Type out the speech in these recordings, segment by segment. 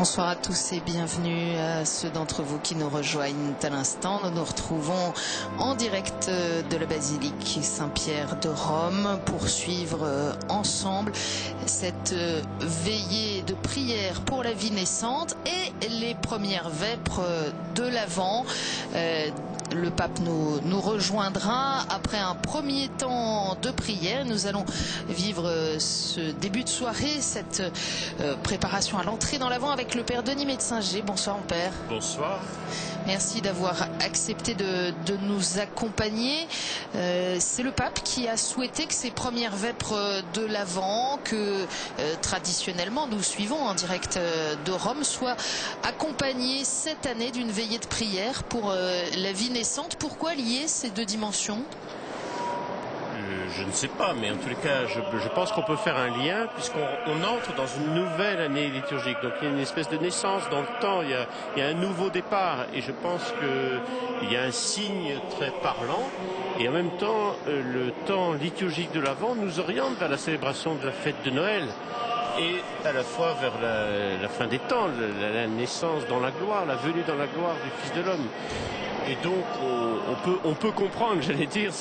Bonsoir à tous et bienvenue à ceux d'entre vous qui nous rejoignent à l'instant. Nous nous retrouvons en direct de la basilique Saint-Pierre de Rome pour suivre ensemble cette veillée de prière pour la vie naissante et les premières vêpres de l'Avent. Le pape nous rejoindra après un premier temps de prière. Nous allons vivre ce début de soirée, cette préparation à l'entrée dans l'Avent avec le Père Denis Metzinger. Bonsoir mon Père. Bonsoir. Merci d'avoir accepté de nous accompagner. C'est le pape qui a souhaité que ces premières vêpres de l'Avent, que traditionnellement nous suivons en direct de Rome, soient accompagnées cette année d'une veillée de prière pour la vie naissante. Pourquoi lier ces deux dimensions ? Je ne sais pas, mais en tous les cas, je pense qu'on peut faire un lien puisqu'on entre dans une nouvelle année liturgique. Donc il y a une espèce de naissance dans le temps, il y a un nouveau départ et je pense qu'il y a un signe très parlant. Et en même temps, le temps liturgique de l'Avent nous oriente vers la célébration de la fête de Noël et à la fois vers la fin des temps, la naissance dans la gloire, la venue dans la gloire du Fils de l'homme. Et donc on peut comprendre, j'allais dire,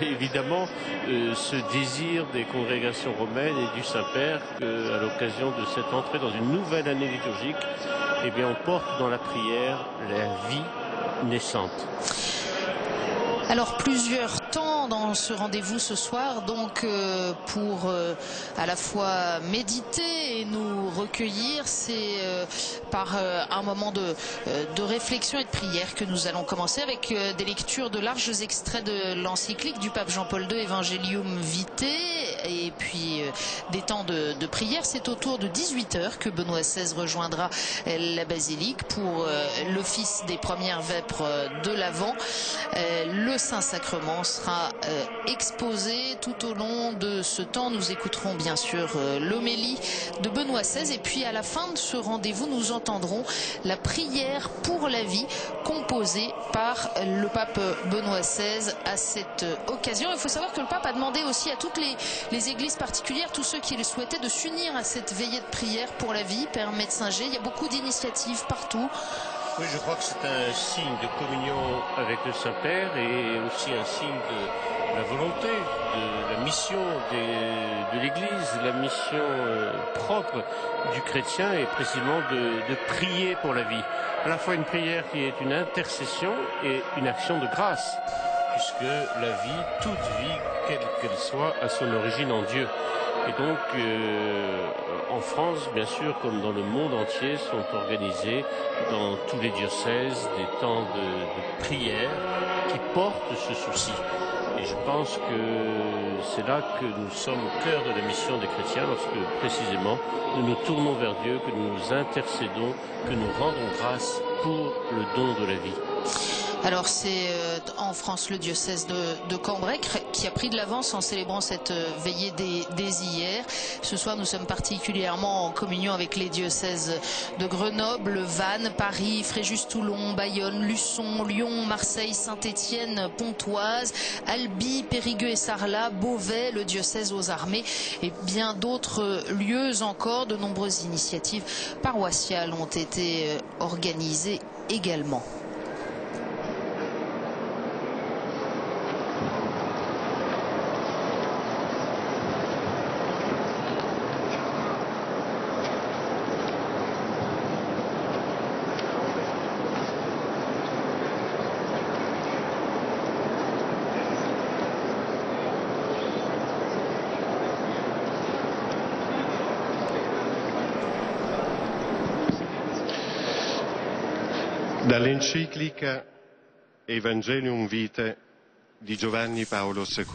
évidemment ce désir des congrégations romaines et du Saint-Père qu'à l'occasion de cette entrée dans une nouvelle année liturgique, eh bien, on porte dans la prière la vie naissante. Alors plusieurs temps dans ce rendez-vous ce soir, donc pour à la fois méditer et nous recueillir, c'est par un moment de réflexion et de prière que nous allons commencer avec des lectures de larges extraits de l'encyclique du pape Jean-Paul II, Evangelium Vitae, et puis des temps de prière. C'est autour de 18 h que Benoît XVI rejoindra la basilique pour l'office des premières vêpres de l'Avent. Le Saint-Sacrement sera exposé tout au long de ce temps. Nous écouterons bien sûr l'homélie de Benoît XVI et puis à la fin de ce rendez-vous, nous entendrons la prière pour la vie composée par le pape Benoît XVI à cette occasion. Il faut savoir que le pape a demandé aussi à toutes les églises particulières, tous ceux qui le souhaitaient, de s'unir à cette veillée de prière pour la vie. Père Metzinger, il y a beaucoup d'initiatives partout. Oui, je crois que c'est un signe de communion avec le Saint-Père et aussi un signe de la volonté, de la mission de l'Église, la mission propre du chrétien est précisément de prier pour la vie. À la fois une prière qui est une intercession et une action de grâce, puisque la vie, toute vie, quelle qu'elle soit, a son origine en Dieu. Et donc, en France, bien sûr, comme dans le monde entier, sont organisés dans tous les diocèses des temps de prière qui portent ce souci. Et je pense que c'est là que nous sommes au cœur de la mission des chrétiens, lorsque précisément nous nous tournons vers Dieu, que nous nous intercédons, que nous rendons grâce pour le don de la vie. Alors c'est en France le diocèse de Cambrai qui a pris de l'avance en célébrant cette veillée dès hier. Ce soir nous sommes particulièrement en communion avec les diocèses de Grenoble, Vannes, Paris, Fréjus-Toulon, Bayonne, Luçon, Lyon, Marseille, Saint-Étienne, Pontoise, Albi, Périgueux et Sarlat, Beauvais, le diocèse aux armées et bien d'autres lieux encore. De nombreuses initiatives paroissiales ont été organisées également. Dall'enciclica Evangelium Vitae di Giovanni Paolo II.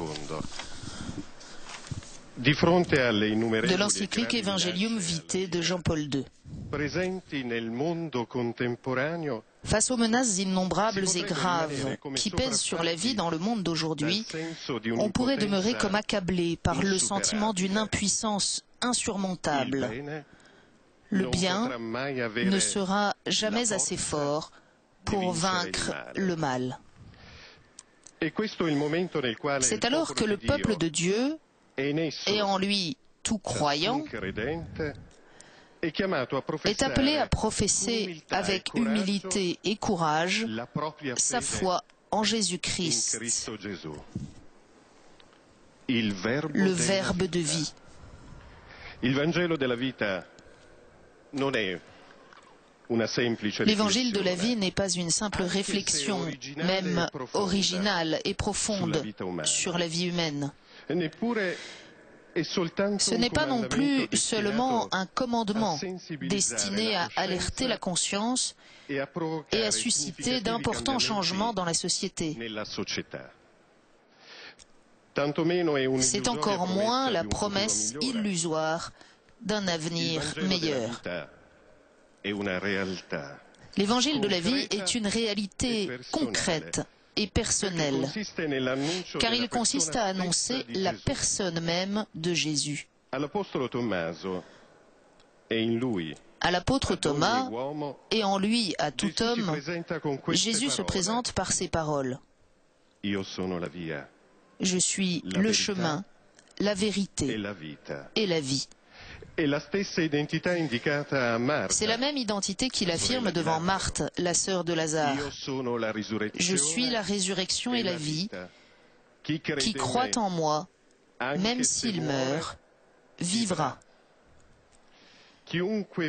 Di fronte alle innumerevoli de l'encyclique Evangelium Vitae de Jean-Paul II. Presenti nel mondo contemporaneo, face aux menaces innombrables et graves qui pèsent sur la vie dans le monde d'aujourd'hui, on pourrait demeurer comme accablé par le sentiment d'une impuissance insurmontable. Le bien ne sera jamais assez fort pour vaincre le mal. C'est alors que le peuple de Dieu, et en lui tout croyant, est appelé à professer avec humilité et courage sa foi en Jésus-Christ, le Verbe de vie. L'évangile de la vie n'est pas une simple réflexion, même originale et profonde, sur la vie humaine. Ce n'est pas non plus seulement un commandement destiné à alerter la conscience et à susciter d'importants changements dans la société. C'est encore moins la promesse illusoire d'un avenir meilleur. L'évangile de la vie est une réalité concrète et personnelle, car il consiste à annoncer la personne même de Jésus. À l'apôtre Thomas, et en lui à tout homme, Jésus se présente par ces paroles. Je suis le chemin, la vérité et la vie. C'est la même identité qu'il affirme devant Marthe, la sœur de Lazare. Je suis la résurrection et la vie. Qui croit en moi, même s'il meurt, vivra.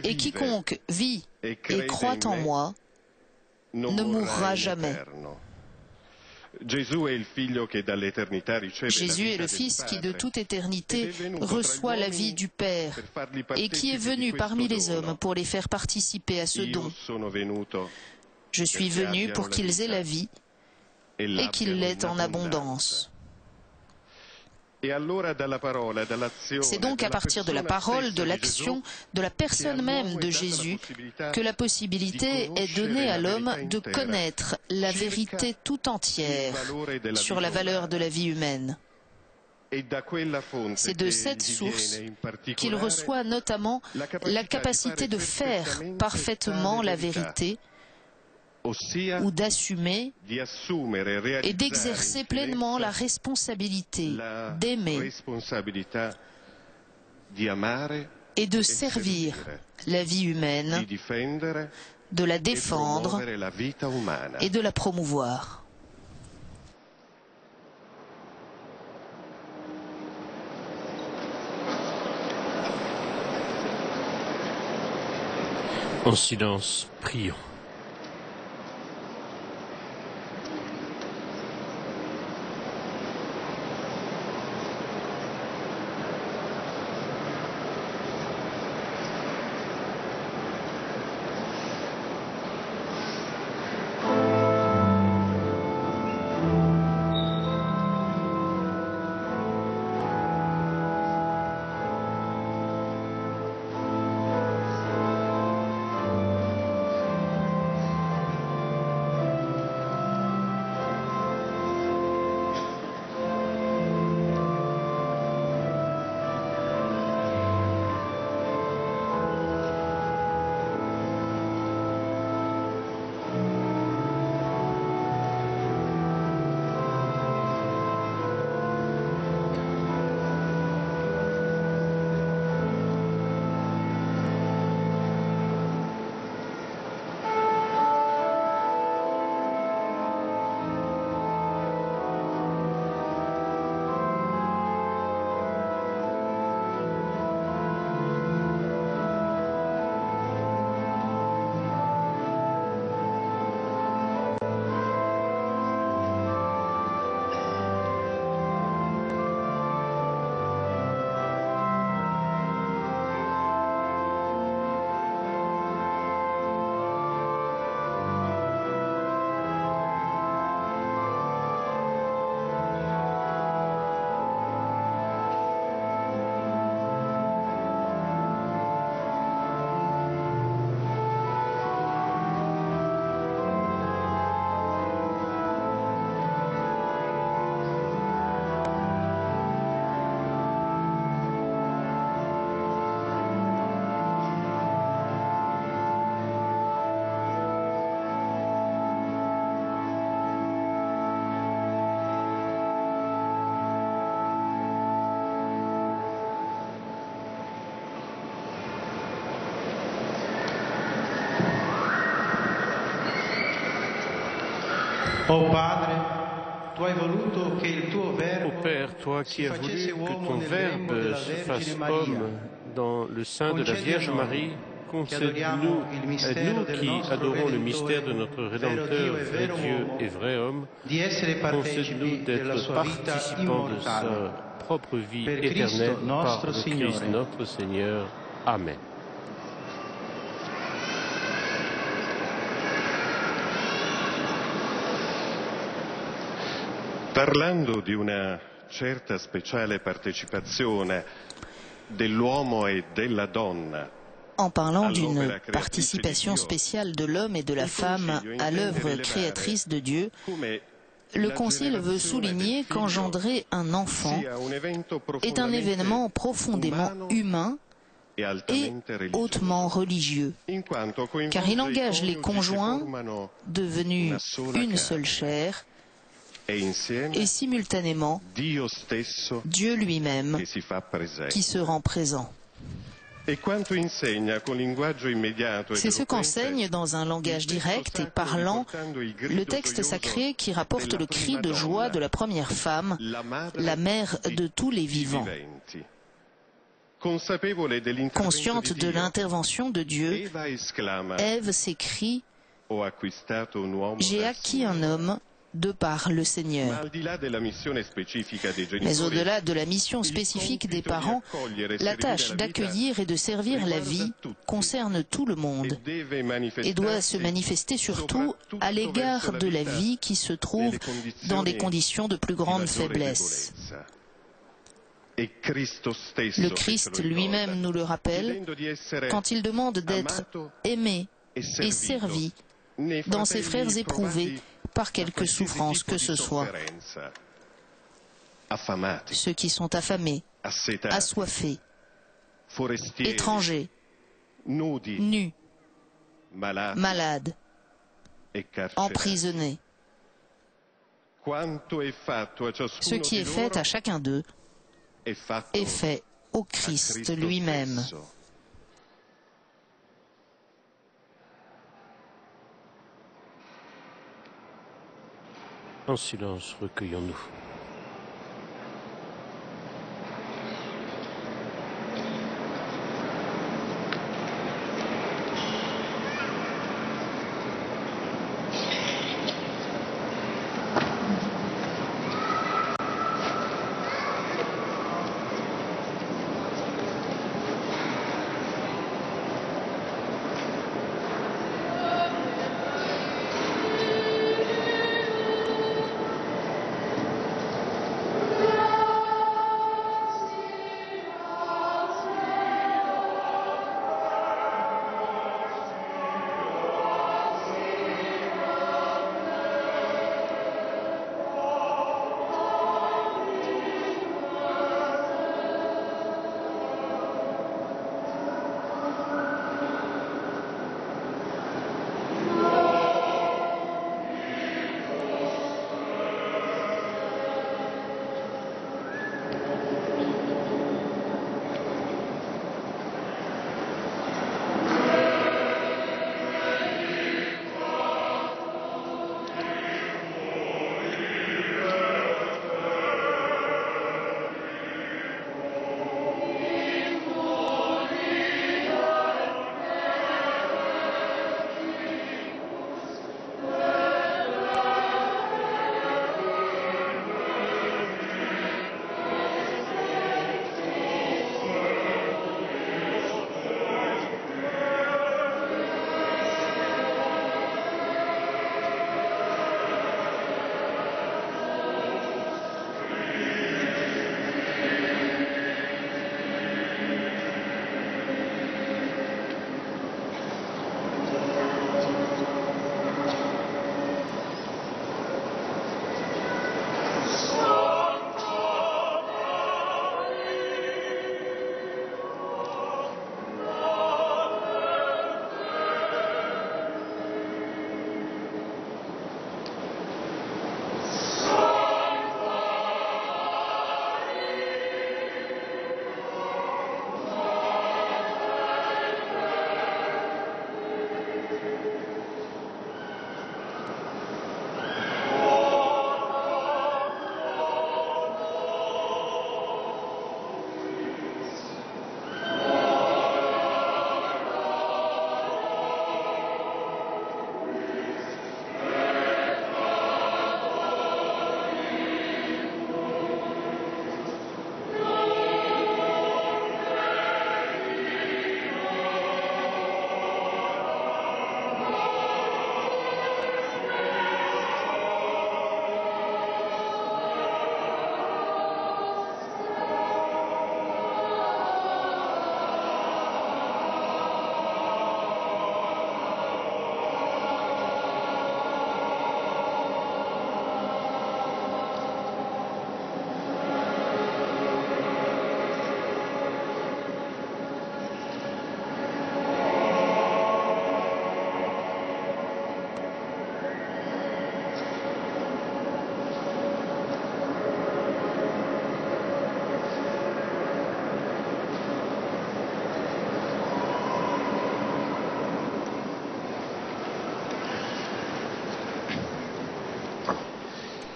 Et quiconque vit et croit en moi ne mourra jamais. Jésus est le Fils qui de toute éternité reçoit la vie du Père et qui est venu parmi les hommes pour les faire participer à ce don. Je suis venu pour qu'ils aient la vie et qu'ils l'aient en abondance. C'est donc à partir de la parole, de l'action, de la personne même de Jésus que la possibilité est donnée à l'homme de connaître la vérité tout entière sur la valeur de la vie humaine. C'est de cette source qu'il reçoit notamment la capacité de faire parfaitement la vérité, ou d'assumer et d'exercer pleinement la responsabilité d'aimer et de servir la vie humaine, de la défendre et de la promouvoir. En silence, prions. O Padre, tu hai voluto che il tuo Ô Verbo Père, toi qui si as voulu facesse que uomo ton nel lembo Verbe della se fasse Vergine Maria. homme dans le sein de la Concedi Vierge a noi, Marie, che adoriamo concède-nous, il mistero aide-nous del qui nostro adorons le Redentore, mystère de notre vero Rédempteur, Dio e vrai vero Dieu uomo, et vrai homme, di essere concède-nous partecipi della d'être sua vita participants de immortale. sa propre vie Per éternelle Cristo par nostro le Christ Signore. notre Seigneur. Amen. Parlando di una certa speciale partecipazione dell'uomo e della donna En parlant d'une participation spéciale de l'homme et de la femme à l'œuvre créatrice de Dieu, le Concile veut souligner qu'engendrer un enfant est un événement profondément humain et hautement religieux, car il engage les conjoints devenus une seule chair et simultanément Dieu lui-même qui se rend présent. C'est ce qu'enseigne dans un langage direct et parlant le texte sacré qui rapporte le cri de joie de la première femme, la mère de tous les vivants. Consciente de l'intervention de Dieu, Ève s'écrie « J'ai acquis un homme de par le Seigneur ». Mais au-delà de la mission spécifique des parents, la tâche d'accueillir et de servir la vie concerne tout le monde et doit se manifester surtout à l'égard de la vie qui se trouve dans des conditions de plus grande faiblesse. Le Christ lui-même nous le rappelle quand il demande d'être aimé et servi dans ses frères éprouvés par quelque souffrance que ce soit. Ceux qui sont affamés, assoiffés, étrangers, nus, malades, emprisonnés. Ce qui est fait à chacun d'eux est fait au Christ lui-même. En silence, recueillons-nous.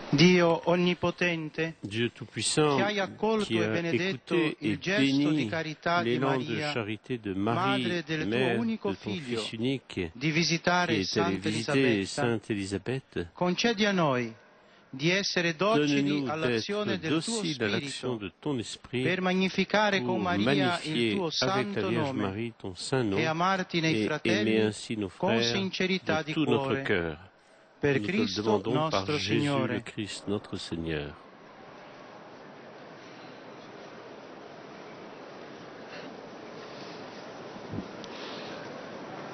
Dio onnipotente, Dieu Tout-Puissant, che hai accolto qui e a benedetto écouté et il gesto di béni carità di l'élan de Maria, charité de Marie, madre del tuo mère de unico ton figlio, Fils unique, di qui visitare est allé Santa visiter Elisabetta, Sainte Élisabeth. concedi a noi di essere docili Donne-nous all'azione d'être del tuo dociles à l'action Spirito de ton esprit per magnificare con pour Maria il magnifier tuo avec santo la Vierge nome Marie ton saint nom e amarti nei et aimer fratelli ainsi nos con frères sincerità de di tout notre cuore. cœur. Per Nous te le Cristo demandons par nostro Jésus Signore. le Christ, notre Seigneur.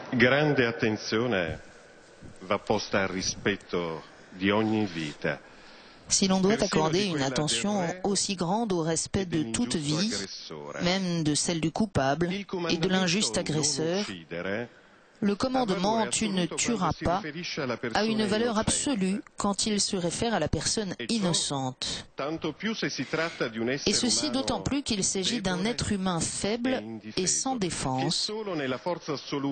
Grande attenzione va posta al rispetto di ogni vita. Si l'on doit accorder une attention aussi grande au respect de toute vie, même de celle du coupable et de l'injuste agresseur, le commandement « tu ne tueras pas » a une valeur absolue quand il se réfère à la personne innocente. Et ceci d'autant plus qu'il s'agit d'un être humain faible et sans défense,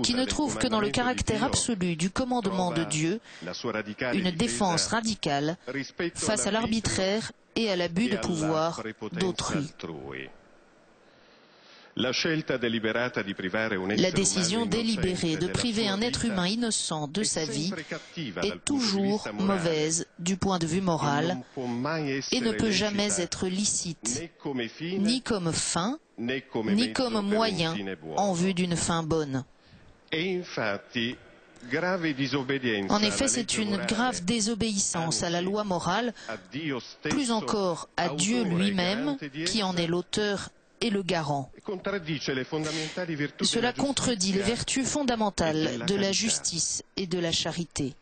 qui ne trouve que dans le caractère absolu du commandement de Dieu une défense radicale face à l'arbitraire et à l'abus de pouvoir d'autrui. La décision délibérée de priver un être humain innocent de sa vie est toujours mauvaise du point de vue moral et ne peut jamais être licite, ni comme fin, ni comme moyen en vue d'une fin bonne. En effet, c'est une grave désobéissance à la loi morale, plus encore à Dieu lui-même, qui en est l'auteur et le garant. Cela contredit les vertus fondamentales de la justice et de la charité.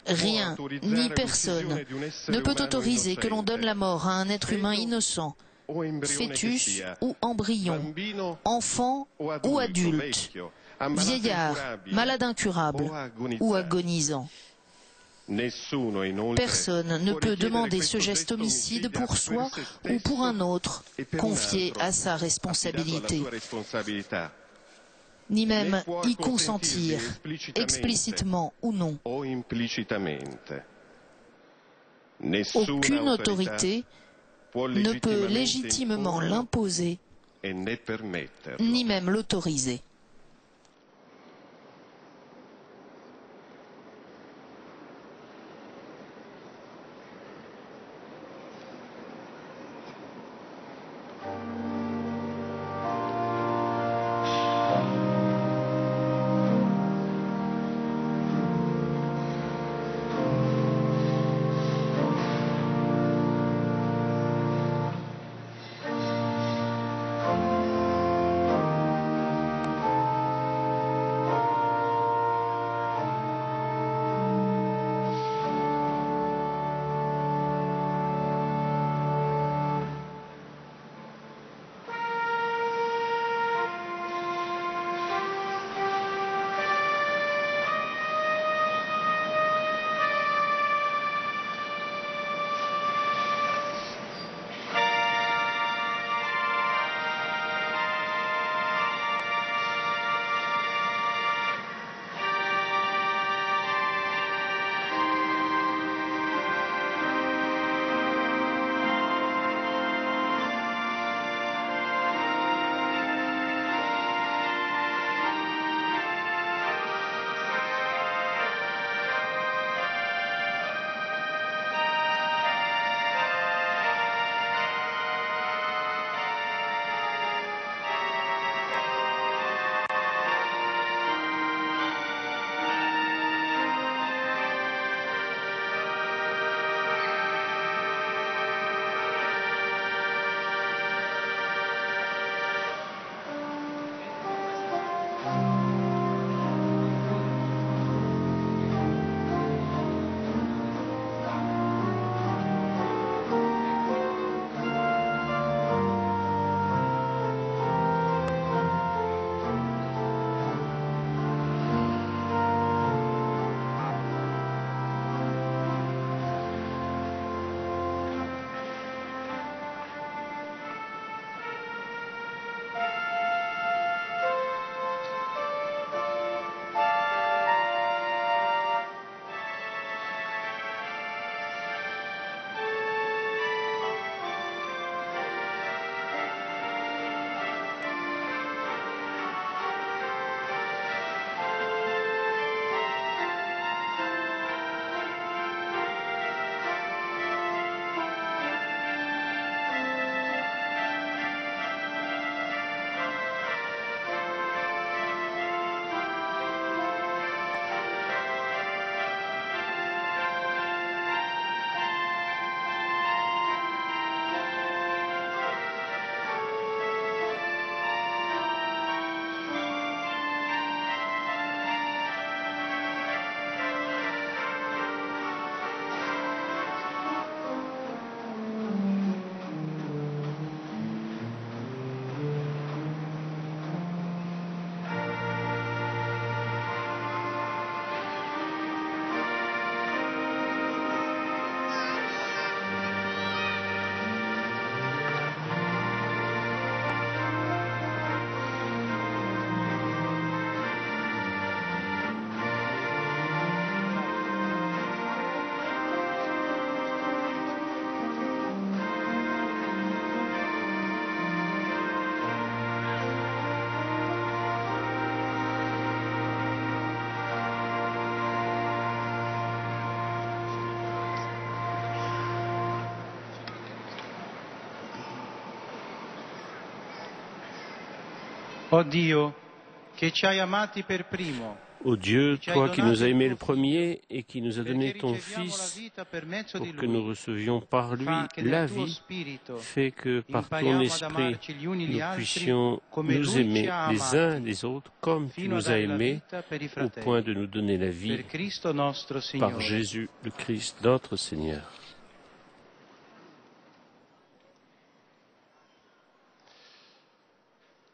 Rien ni personne ne peut autoriser que l'on donne la mort à un être humain innocent, fœtus ou embryon, enfant ou adulte, vieillard, malade incurable ou agonisant. Personne ne peut demander ce geste homicide pour soi ou pour un autre, confié à sa responsabilité, ni même y consentir, explicitement ou non. Aucune autorité ne peut légitimement l'imposer, ni même l'autoriser. O Dio, che ci hai amati per primo, Ô Dieu, toi qui nous as aimés le premier et qui nous as donné ton Fils pour que nous recevions par lui la vie, fais que par ton esprit nous puissions nous aimer les uns les autres comme tu nous as aimés au point de nous donner la vie par Jésus le Christ notre Seigneur.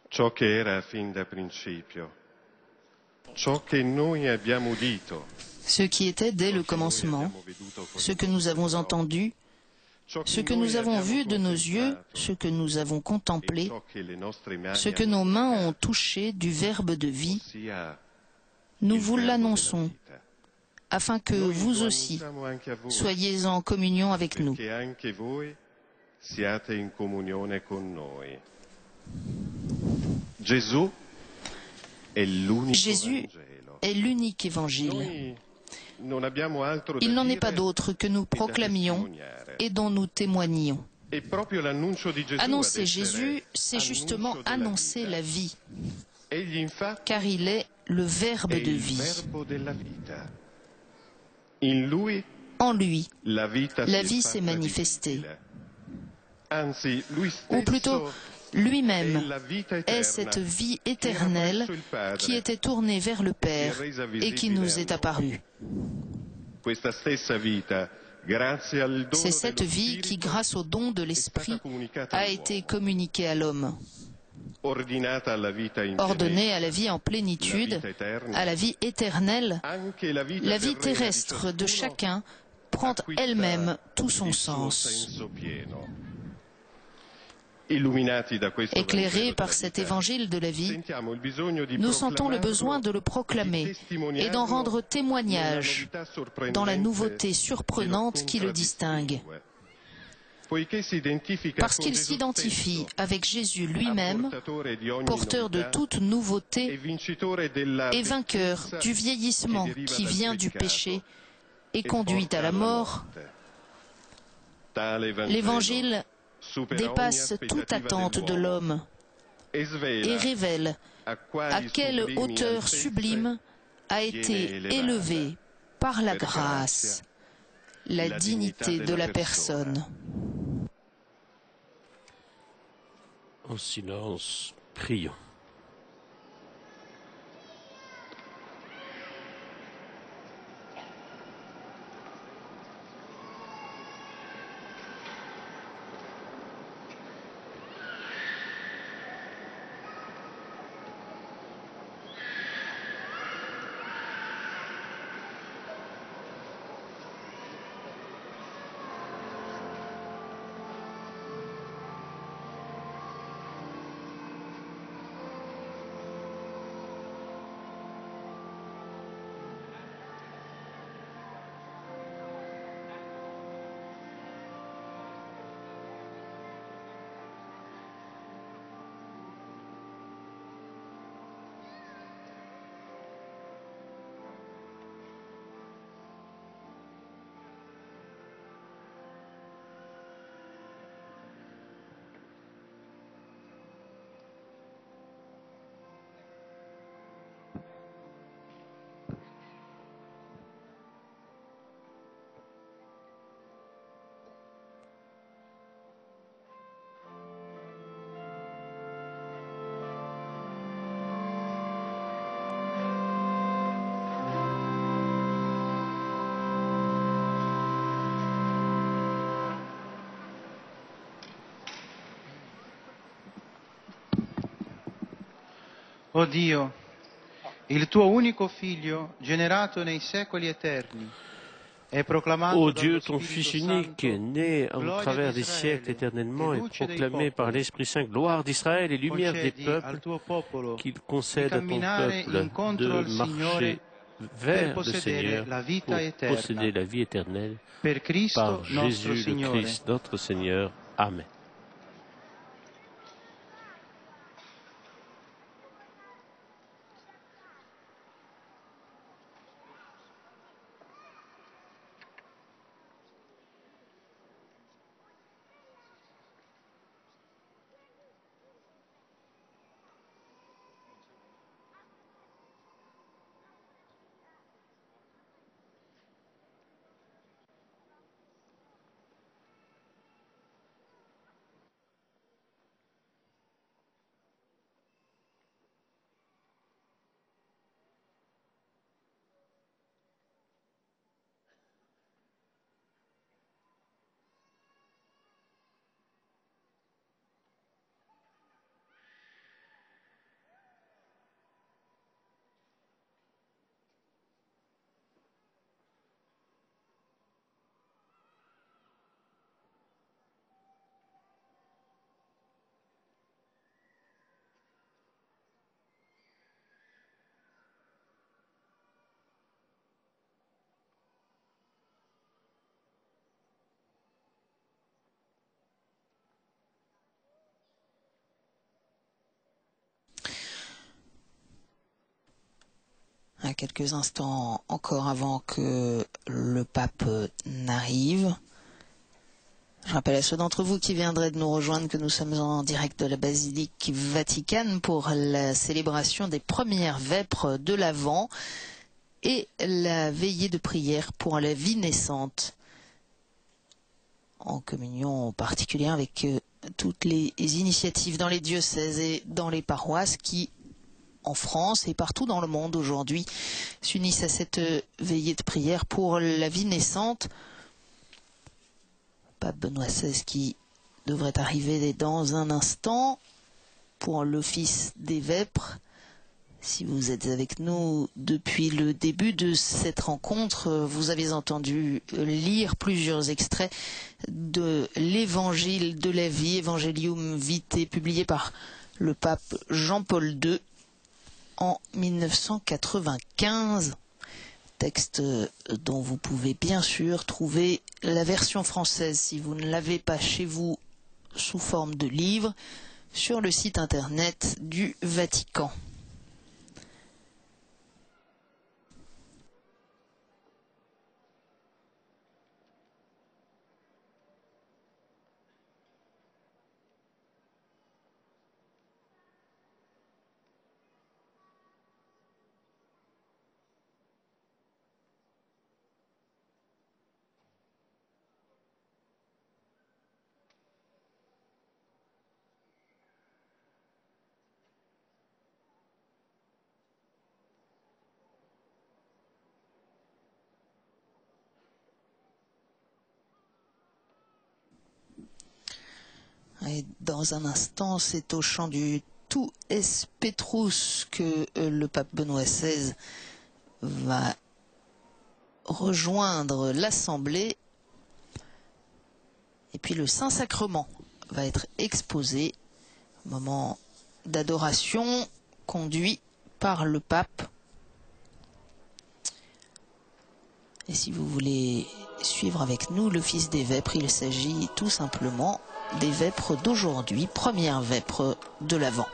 Ciò che era fin da principio, ciò che noi abbiamo udito, Ce qui était dès le commencement, ce que nous avons entendu, ce que nous avons vu de nos yeux, ce que nous avons contemplé, ce que nos mains ont touché du Verbe de vie, nous vous l'annonçons, afin que vous aussi soyez en communion avec nous. perché anche voi siate in comunione con noi. Gesù è l'unico Jésus Vangelo. est l'unique évangile. Noi non abbiamo altro da Il n'en est dire pas d'autre que nous e da proclamions testimoniare. et dont nous témoignons. E proprio l'annuncio di Gesù Annoncer ad essere Jésus, c'est justement annuncio della annoncer vita. la vie, Egli infatti car il est le Verbe è de il vie. verbo della vita. In lui En lui, la vita la si è vie fatta s'est manifestée. visibile. Anzi, lui Ou plutôt, stesso lui-même è la vita est eterna cette vie che era éternelle presso il Padre qui était tournée vers le e Père resa et qui visibile nous a est noi. apparue. Questa stessa vita, grazie al dono C'est cette dello vie qui, Spirito, grâce au don de è stata l'Esprit, comunicata a all'uomo, été communiquée à l'homme, ordinata alla vita in ordonnée à pienezza, la vie en la plénitude, vita eterna, à la vie éternelle. anche la vita La vie terrena terrestre de ciascuno chacun prend acquista elle-même tout son il suo sens. senso pieno. Illuminati da questo Éclairés Vangelo par della cet vita, évangile de la vie, sentiamo il bisogno di nous sentons le proclamarlo besoin de le e proclamer di et testimoniarlo d'en rendre nella témoignage novità sorprendente dans la nouveauté che surprenante lo qui le distingue. contraddistingue. Poiché si identifica Parce con qu'il Gesù s'identifie stesso, avec Jésus lui-même, apportatore di ogni porteur de novità toute e nouveauté vincitore della et vainqueur vecchiezza du vieillissement che deriva qui dal vient du peccato péché et e conduit porta à la alla mort. morte. Tale Vangelo L'Évangile supera dépasse ogni toute aspettativa attente de dell'uomo l'homme e et svela révèle a à quelle sublimi hauteur altezze sublime a viene été elevata élevé par la per grâce la la dignité dignità de della la persona. personne. En silence, prions. O Dio, il tuo unico figlio, generato nei secoli eterni, è proclamato Ô dallo Dieu, ton Spirito Fils Santo, unique, né au gloria travers des d'Israele siècles éternellement, e est luce dei proclamé par popoli. l'Esprit Saint, gloire d'Israël et lumière des Concedi peuples, al tuo popolo qu'il di concède à ton camminare peuple incontro de al marcher Signore vers le possedere Seigneur la vita pour eterna. posséder la vie éternelle per Cristo par nostro Jésus le Signore. Christ, notre Seigneur. Amen. à quelques instants encore avant que le pape n'arrive. Je rappelle à ceux d'entre vous qui viendraient de nous rejoindre que nous sommes en direct de la basilique Vaticane pour la célébration des premières vêpres de l'Avent et la veillée de prière pour la vie naissante, en communion particulière avec toutes les initiatives dans les diocèses et dans les paroisses qui, en France et partout dans le monde aujourd'hui, s'unissent à cette veillée de prière pour la vie naissante. Pape Benoît XVI qui devrait arriver dans un instant pour l'office des vêpres. Si vous êtes avec nous depuis le début de cette rencontre, vous avez entendu lire plusieurs extraits de l'Évangile de la vie, Evangelium Vitae, publié par le pape Jean-Paul II en 1995. Texte dont vous pouvez bien sûr trouver la version française, si vous ne l'avez pas chez vous sous forme de livre, sur le site internet du Vatican. Et dans un instant, c'est au chant du Tu es Petrus que le pape Benoît XVI va rejoindre l'Assemblée. Et puis le Saint-Sacrement va être exposé, moment d'adoration conduit par le pape. Et si vous voulez suivre avec nous l'office des vêpres, il s'agit tout simplement des vêpres d'aujourd'hui, première vêpres de l'Avent.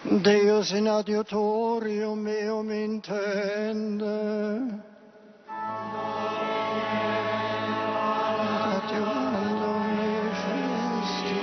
Deus in adiutorium meum intende. Adiuvandum me festina.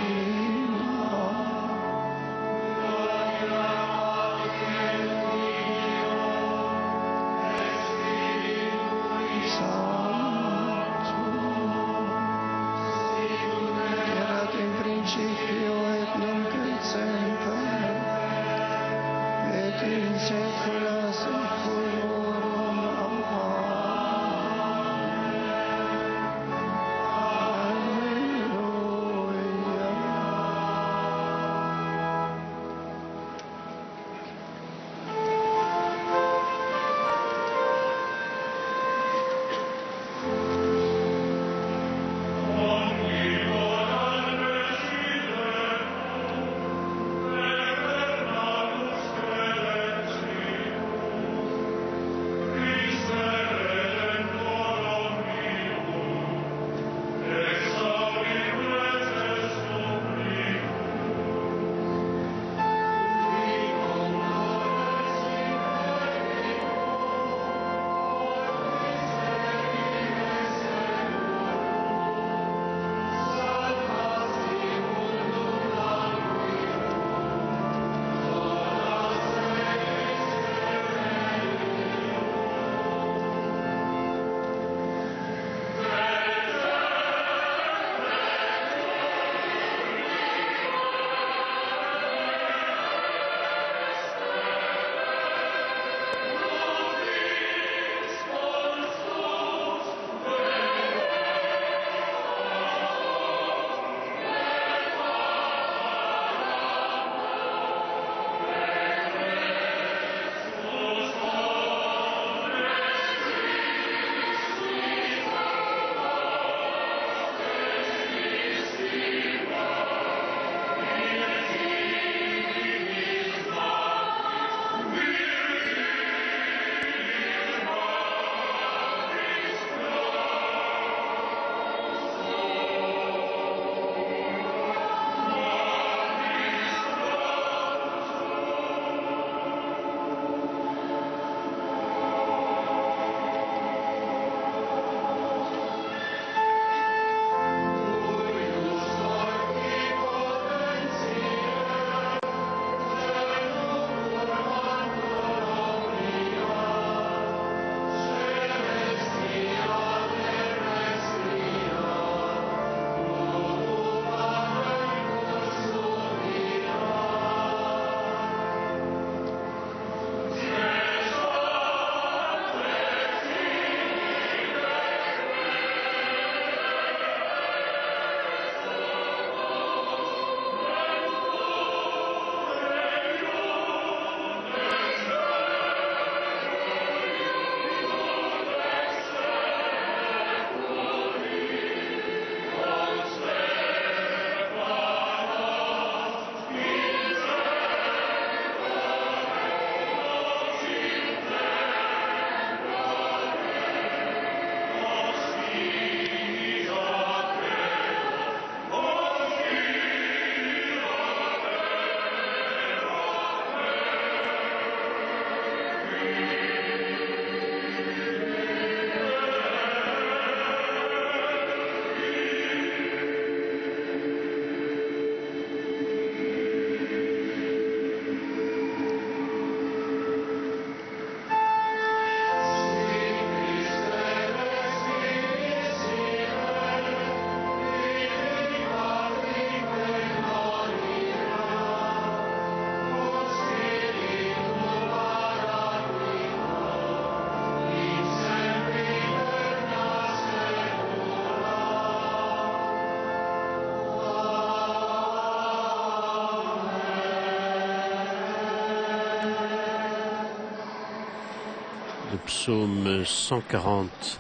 Le psaume 140.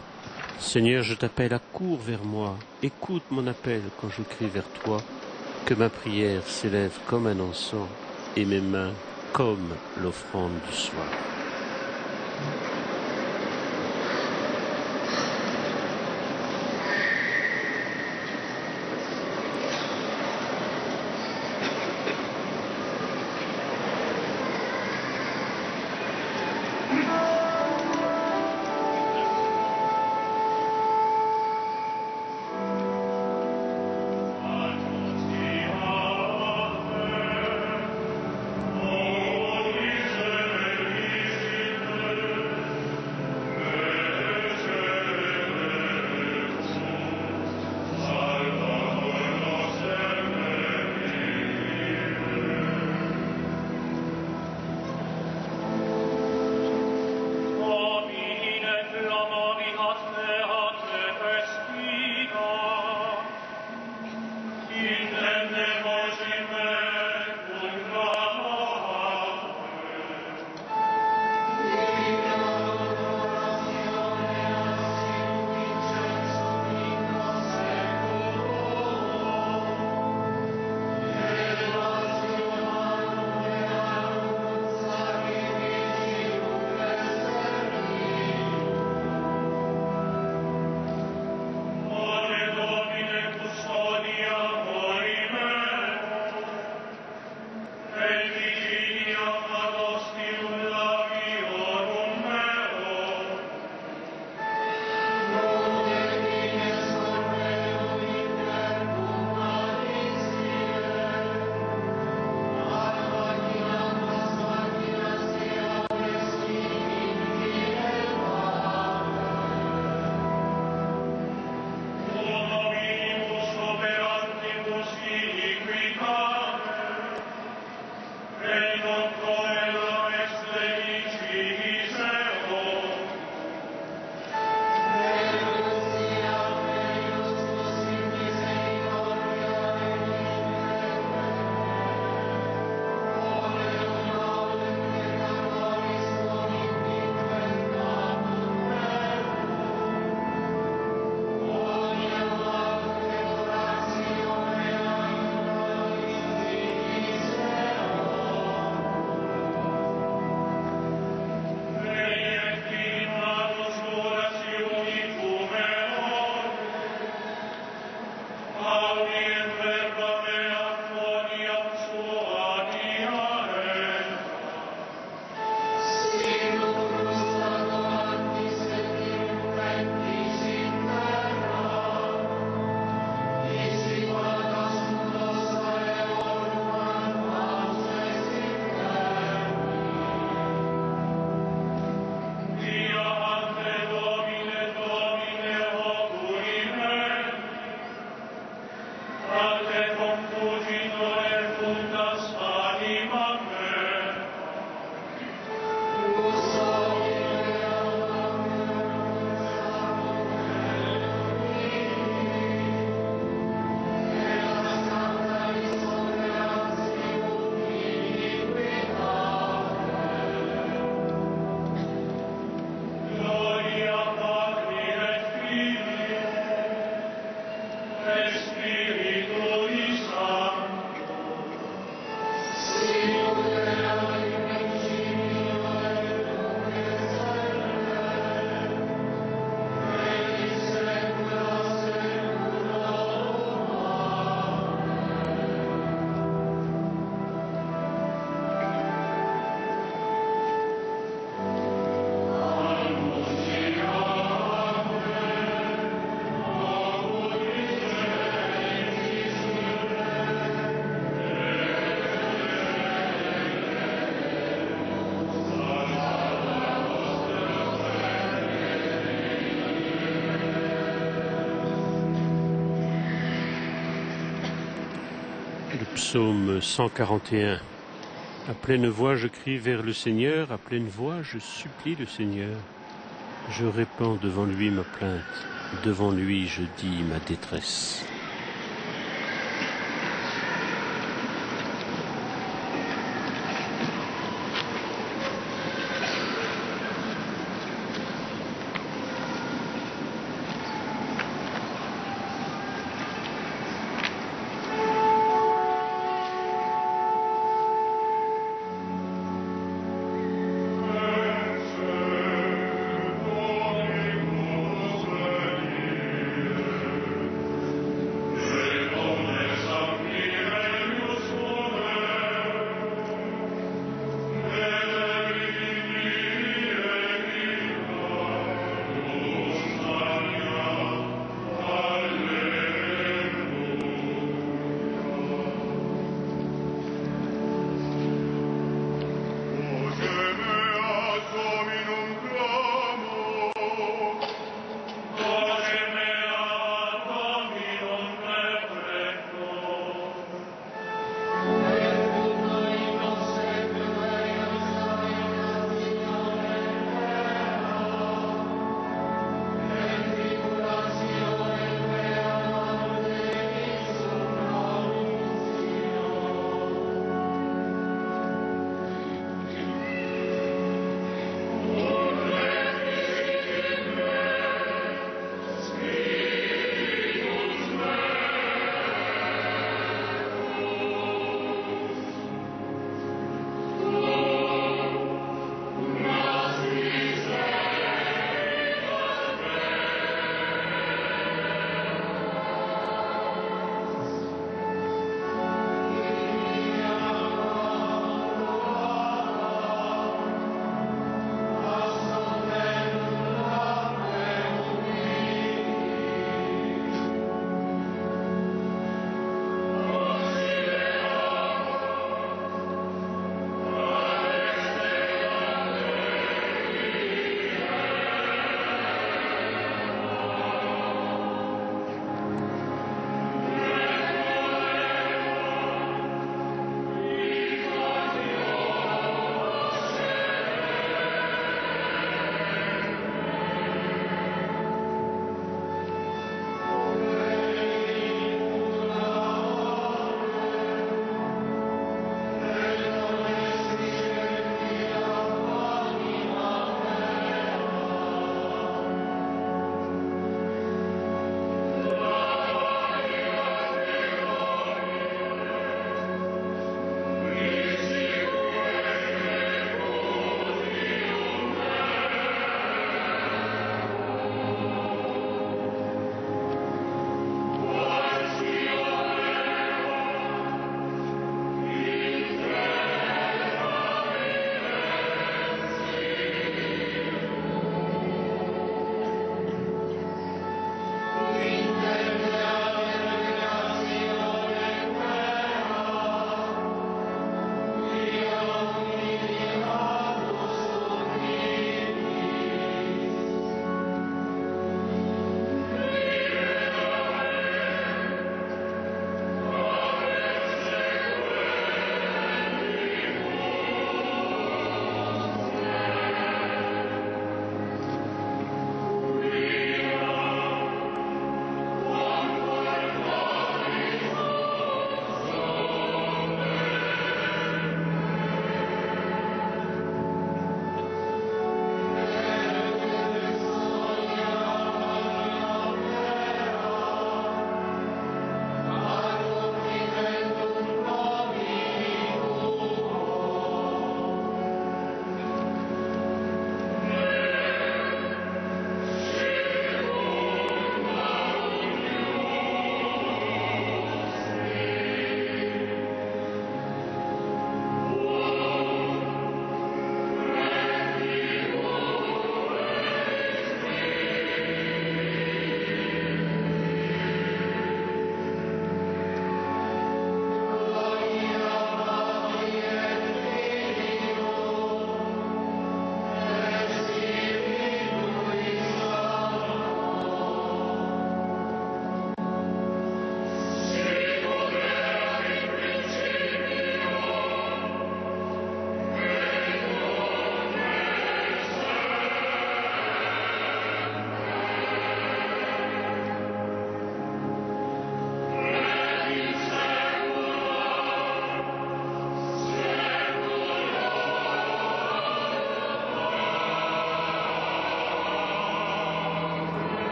Seigneur, je t'appelle, accours vers moi. Écoute mon appel quand je crie vers toi. Que ma prière s'élève comme un encens et mes mains comme l'offrande du soir. Psaume 141. À pleine voix, je crie vers le Seigneur, à pleine voix, je supplie le Seigneur. Je répands devant lui ma plainte, devant lui je dis ma détresse.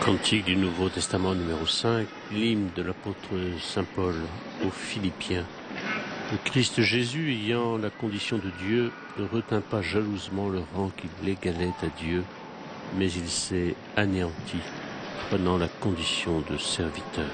Cantique du Nouveau Testament numéro 5, l'hymne de l'apôtre Saint Paul aux Philippiens. Le Christ Jésus, ayant la condition de Dieu, ne retint pas jalousement le rang qui l'égalait à Dieu, mais il s'est anéanti, prenant la condition de serviteur.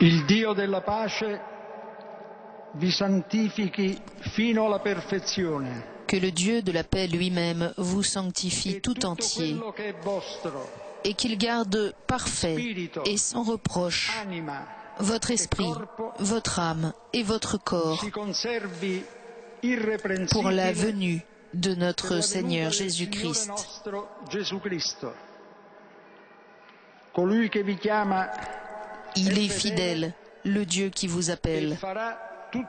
Il Dio della pace vi santifichi fino alla perfezione. Que le Dieu de la paix lui-même vous sanctifie tout entier et qu'il garde parfait et sans reproche votre esprit, votre âme et votre corps pour la venue de notre Seigneur Jésus-Christ. Il est fidèle, le Dieu qui vous appelle.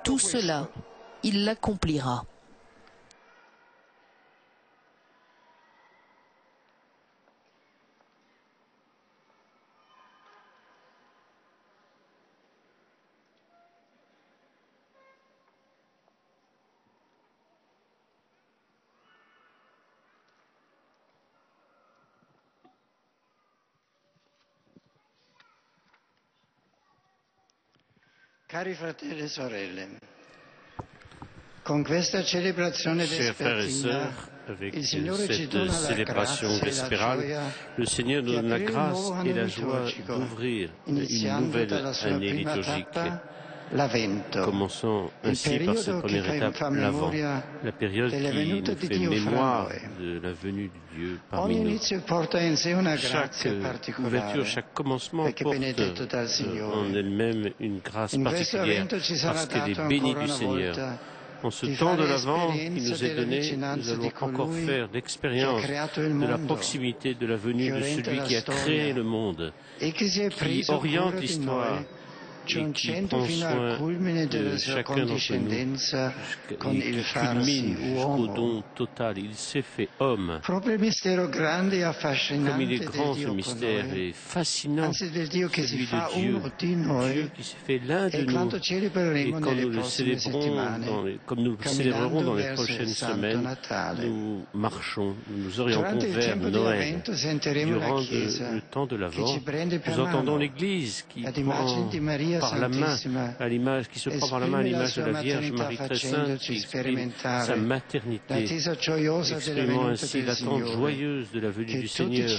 Tout cela, il l'accomplira. Cari fratelli e sorelle, con questa celebrazione Chers frères et sœurs, avec cette célébration vespérale, le Seigneur nous donne la grâce et la joie d'ouvrir une nouvelle année liturgique. Commençons ainsi par cette première étape, l'Avent, la période qui nous fait mémoire de la venue de Dieu parmi nous. Chaque ouverture, chaque commencement porte en elle-même une grâce particulière parce qu'elle est bénie du Seigneur. En ce temps de l'Avent qui nous est donné, nous allons encore faire l'expérience de la proximité de la venue de celui qui a créé le monde, qui oriente l'histoire, et qui prend soin de chacun d'entre nous, et qui culmine jusqu'au don total. Il s'est fait homme. Comme il est grand ce mystère et fascinant, celui de Dieu, Dieu qui s'est fait l'un de nous. Et quand nous le célébrons, comme nous le célébrerons dans les prochaines semaines, nous marchons, nous nous orientons vers Noël. Durant le temps de l'Avent, nous entendons l'Église qui prend par la main, à l'image, qui se prend par la main à l'image de la Vierge Marie très sainte, qui exprime sa maternité, exprimant ainsi l'attente joyeuse de la venue du Seigneur.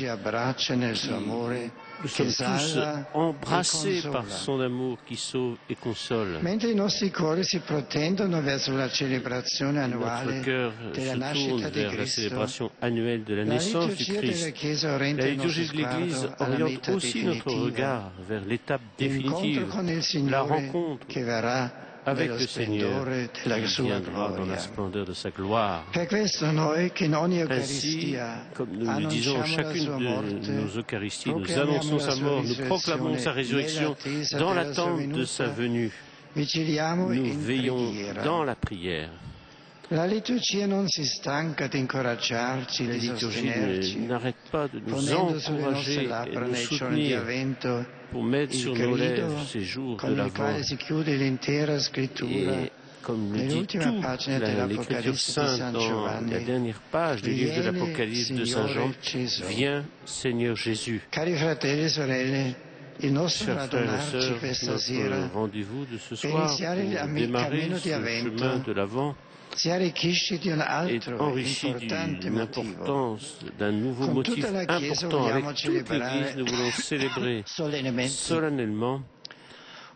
Nous sommes tous embrassés par son amour qui sauve et console. Notre cœur se tourne vers la célébration annuelle de la naissance du Christ. La liturgie de l'Église oriente aussi notre regard vers l'étape définitive, la rencontre avec le Seigneur qui viendra dans la splendeur de sa gloire. Ainsi, comme nous le disons chacune de nos Eucharisties, nous annonçons sa mort, nous proclamons sa résurrection dans l'attente de sa venue. Nous veillons dans la prière. La liturgie n'arrête pas de nous encourager et de nous soutenir pour mettre sur nos lèvres ces jours de l'Avent. Et comme le dit tout l'Écriture sainte dans la dernière page du livre de l'Apocalypse de Saint Jean, viens Seigneur Jésus. Chers frères et sœurs, notre rendez-vous de ce soir pour démarrer ce chemin de l'Avent est enrichi d'une importance, d'un nouveau motif important. Avec toute l'Église, nous voulons célébrer solennellement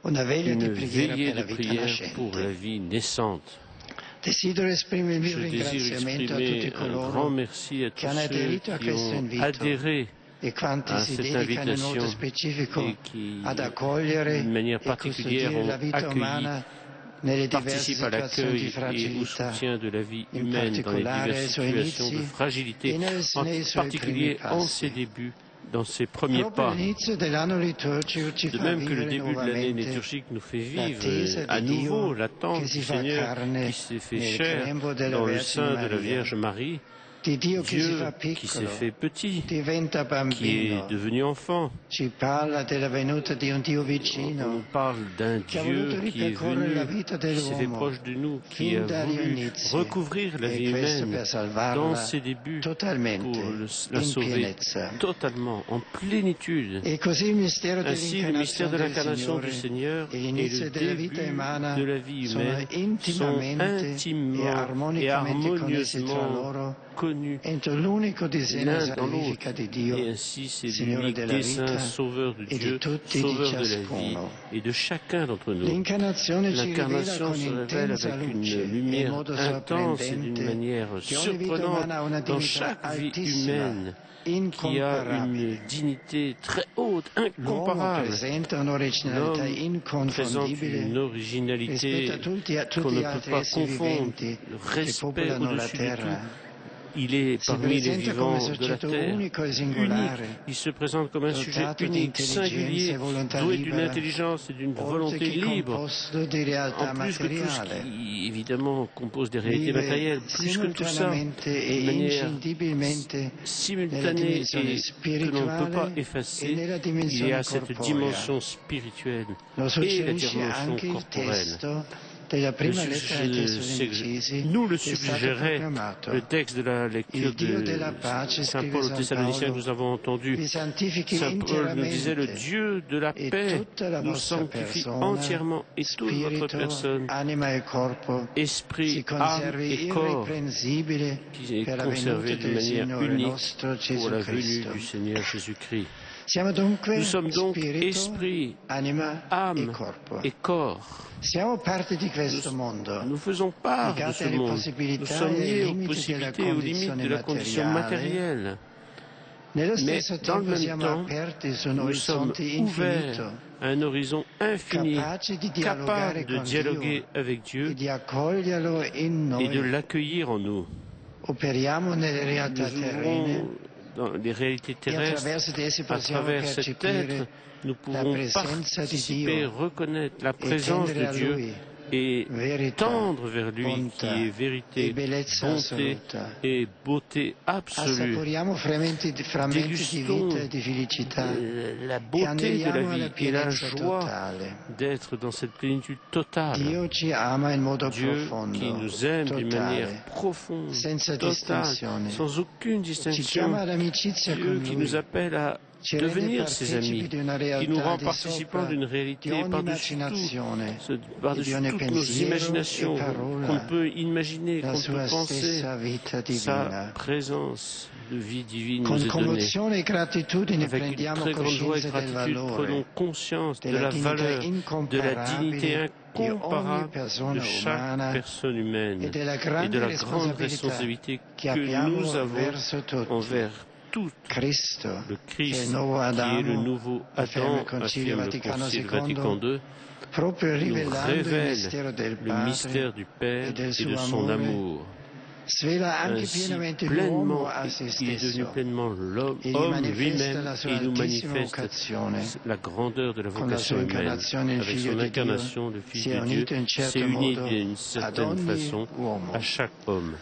une veillée de prière pour la vie naissante. Je désire exprimer un grand merci à tous ceux qui ont adhéré à cette invitation et qui, d'une manière particulière, ont accueilli, participent à l'accueil et au soutien de la vie humaine dans les diverses situations de fragilité, en particulier en ses débuts, dans ses premiers pas. De même que le début de l'année liturgique nous fait vivre à nouveau l'attente du Seigneur qui s'est fait chair dans le sein de la Vierge Marie, Dieu qui s'est fait petit, qui est devenu enfant. On nous parle d'un Dieu qui est venu, qui s'est fait proche de nous, qui a voulu recouvrir la vie humaine dans ses débuts pour la sauver totalement, en plénitude. Ainsi, le mystère de l'incarnation du Seigneur et le début de la vie humaine sont intimement et harmonieusement connus reconnus entro l'unico disegno l'un dans salvifica l'autre. di Dio, Et ainsi, c'est Signore l'unique della dessein vita sauveur de e di Dieu, tutti e di sauveur de la vie ciascuno. et de chacun d'entre nous. L'incarnazione ci rivela L'incarnation con se révèle intensa avec luce une e in lumière modo intense et d'une sorprendente manière che ogni vita surprenante umana ha una dans dignità chaque vie altissima, humaine qui a une incomparabile. dignité très haute, L'uomo incomparable. presenta un'originalità L'homme présente inconfondibile une originalité rispetto a qu'on tutti ne gli peut altri pas esseri confondre, viventi le che respect popolano la au-dessus de tout. terra. Il est Si parmi les presenta come vivants de la soggetto terre, unico e unique. singolare, Il se présente comme un sujet dotato di unique, singulier, intelligenza e volontà doué d'une libera, intelligence et d'une oltre volonté che libre, composto di realtà en plus que tout ce materiale. qui, évidemment, compose des réalités Vive matérielles, plus que tout ça, simultaneamente de e manière inscindibilmente nella simultanée dimensione et que l'on ne peut pas spirituale e effacer, nella il y dimensione a cette corporea. dimension spirituelle Lo et la suggerisce dimension anche il corporelle. testo della prima lettera ai Tessalonicesi Nous le che è stato suggérait proclamato. le texte de la lecture Il Dio de della pace, Saint scrive Paul aux San Thessaloniciens que Paolo, nous avons entendu. vi santifichi Saint Paul nous disait le interamente Dieu de la e paix tutta la nous vostra sanctifie persona, entièrement et toute votre spirito, personne, anima e corpo, si esprit, âme conservi et corps, irreprensibile qui est per la conservé venuta d'une del manière Signore unique nostro pour Gesù la venue Cristo. du Seigneur Jésus-Christ. Nous sommes donc spirito, esprit, anima e âme corpo. et corps. Siamo parte di questo mondo. Nous faisons part de Legate ce alle monde. Nous possibilità sommes e ai liés aux limiti possibilités et della aux limites de la condition condizione matérielle. Nello Mais stesso dans le tempo même siamo temps, aperti su un nous sommes orizzonte ouverts infinito, à un horizon infini, capaci di capable dialogare de con dialoguer Dio avec e Dieu di accoglierlo in et de noi. l'accueillir en nous. Operiamo nelle realtà Nous terrene ouvrons dans les réalités e terrestres. attraverso di esse À possiamo travers cet percepire être, nous la pouvons presenza di participer, Dio reconnaître la e présence tendere de a Dieu Lui et verità, tendre vers lui qui bontà est e vérité, bellezza bonté assoluta. et beauté absolue. Assaporiamo frammenti di Dégustons vita e di felicità la e beauté de la andiamo alla vie et la pienezza joie totale. d'être dans cette plénitude totale. Dio ci ama in modo Dieu profondo, qui nous aime d'une manière totale, profonde, senza totale, distinzione. sans aucune Ci distinction. chiama all'amicizia Dieu con qui Lui, nous appelle à ci rende devenir ses amis, partecipi di una qui nous realtà rend di participants sopra d'une di réalité ogni par-dessus immaginazione tout, e di par-dessus ogni toutes nos pensiero imaginations, e parola, qu'on ne peut imaginer, la qu'on ne sua peut penser. stessa vita Sa divina. présence de vie divine Con nous est donnée. commozione e gratitudine Avec une prendiamo très grande joie et coscienza del gratitude, valore, prenons conscience de della la dignità valeur, de la dignité incomparabile di ogni incomparable persona de chaque umana personne humaine e della et grande de la grande responsabilità responsabilité che que abbiamo nous avons verso tutti. envers tout Cristo, le che è il Christ, nuovo qui est le Adamo, nouveau afferma Adam, il Concilio affirme le Vaticano Concile II, Vatican II, proprio nous rivelando il révèle mistero del le mystère Padre du Père e del et suo de son amore. amour. Svela anche Ainsi, pienamente pleinement, l'uomo a se il est devenu stesso pleinement l'homme e gli homme manifesta lui-même la sua et il nous altissima manifeste vocazione. la grandeur de la Con la vocation sua humaine. incarnazione, il Avec Figlio son di incarnation, Dio le Fils si è de Dieu unito in certo s'est uni modo d'une ad certaine ogni façon uomo. à chaque homme.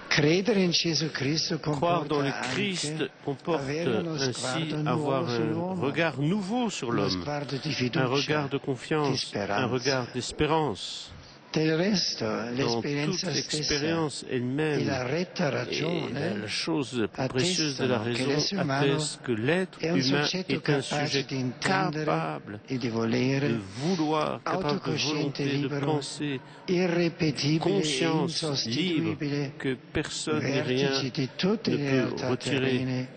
Credere in Gesù Cristo Croire dans le comporta Christ anche comporte avere uno ainsi sguardo avoir nuovo un sull'uomo, regard nouveau sur uno l'homme, sguardo di un fiducia, regard de di confiance, speranza. un regard d'espérance. Del resto, Dans toute l'esperienza stessa l'expérience e elle-même la retta et ragione la chose la plus précieuse de la attestano che raison l'essere umano atteste que l'être è un humain soggetto est un capace sujet di intendere capable e di de volere, vouloir, capable de autocosciente, volonté, de libero, penser, irrepetibile e conscience libre, insostituibile, que personne ni rien vertice di tutte ne le peut realtà retirer, terrene,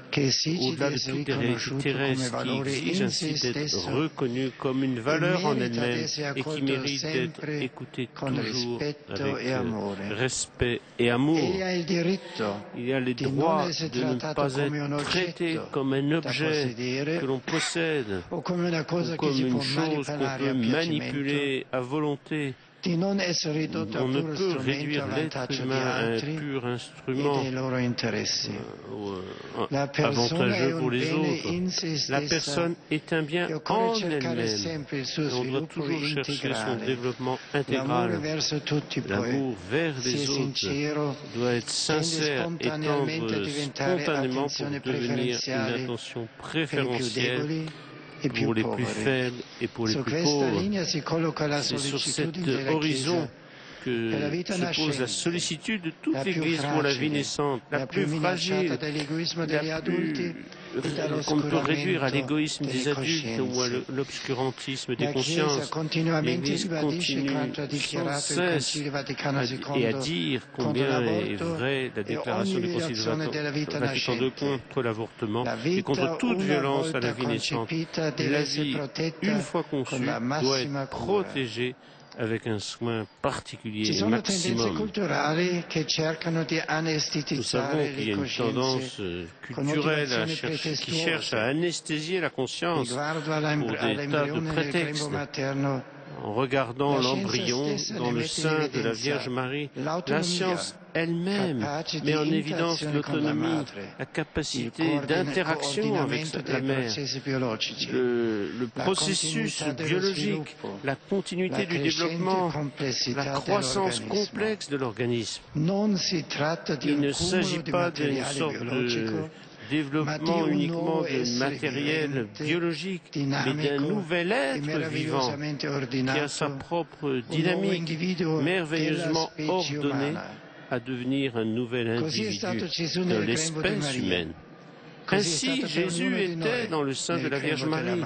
che esige di au-delà de essere toutes les réalités riconosciuto come terrestres qui valore exigent in ainsi se d'être stesso reconnus comme une valeur en merita elle-même d'essere et qui accolto mérite d'être sempre écoutés con toujours rispetto avec e amore. respect et amour. Egli ha il diritto Il y a le di non droit essere de ne trattato pas come un être traité oggetto comme un da objet possedere que l'on possède o come una cosa ou che comme si può une chose qu'on manipolare peut a piacimento, manipuler à volonté. di non essere ridotto a On ne puro peut strumento réduire a l'être vantaggio di humain à un altri pur e instrument dei loro interessi. La persona è avantageux pour un les bene autres. in se La stessa personne est un bien e occorre en cercare elle-même. sempre il suo Et on doit sviluppo toujours chercher son integrale. développement L'amore intégral. verso tutti poi L'amour vers sia les autres sincero, doit être tende sincère et spontaneamente a tendre diventare spontanément pour attenzione devenir une preferenziale attention per i più préférentielle deboli e più pour les plus poveri. faibles et pour les Su plus questa pauvres. linea si colloca la C'est sur cet sollecitudine della horizon Chiesa que se pose la sollicitude de toute l'Église pour la vie naissante, la plus fragile, qu'on peut réduire à l'égoïsme des adultes ou à l'obscurantisme des consciences. L'Église continue sans cesse à dire combien est vraie la déclaration du Concile Vatican II contre l'avortement et contre toute violence à la vie naissante. La vie, une fois conçue, doit être protégée avec un soin particulier et maximum. Nous savons qu'il y a une tendance culturelle qui cherche à anesthésier la conscience pour des tas de prétextes. En regardant l'embryon dans le sein de la Vierge Marie, la science elle-même met en évidence l'autonomie, la capacité d'interaction avec la mère, le processus biologique, la continuité du développement, la croissance complexe de l'organisme. Il ne s'agit pas d'une sorte de développement uniquement de matériel biologique, mais d'un nouvel être vivant qui a sa propre dynamique, merveilleusement ordonnée à devenir un nouvel individu de l'espèce humaine. Ainsi, Jésus était dans le sein de la Vierge Marie,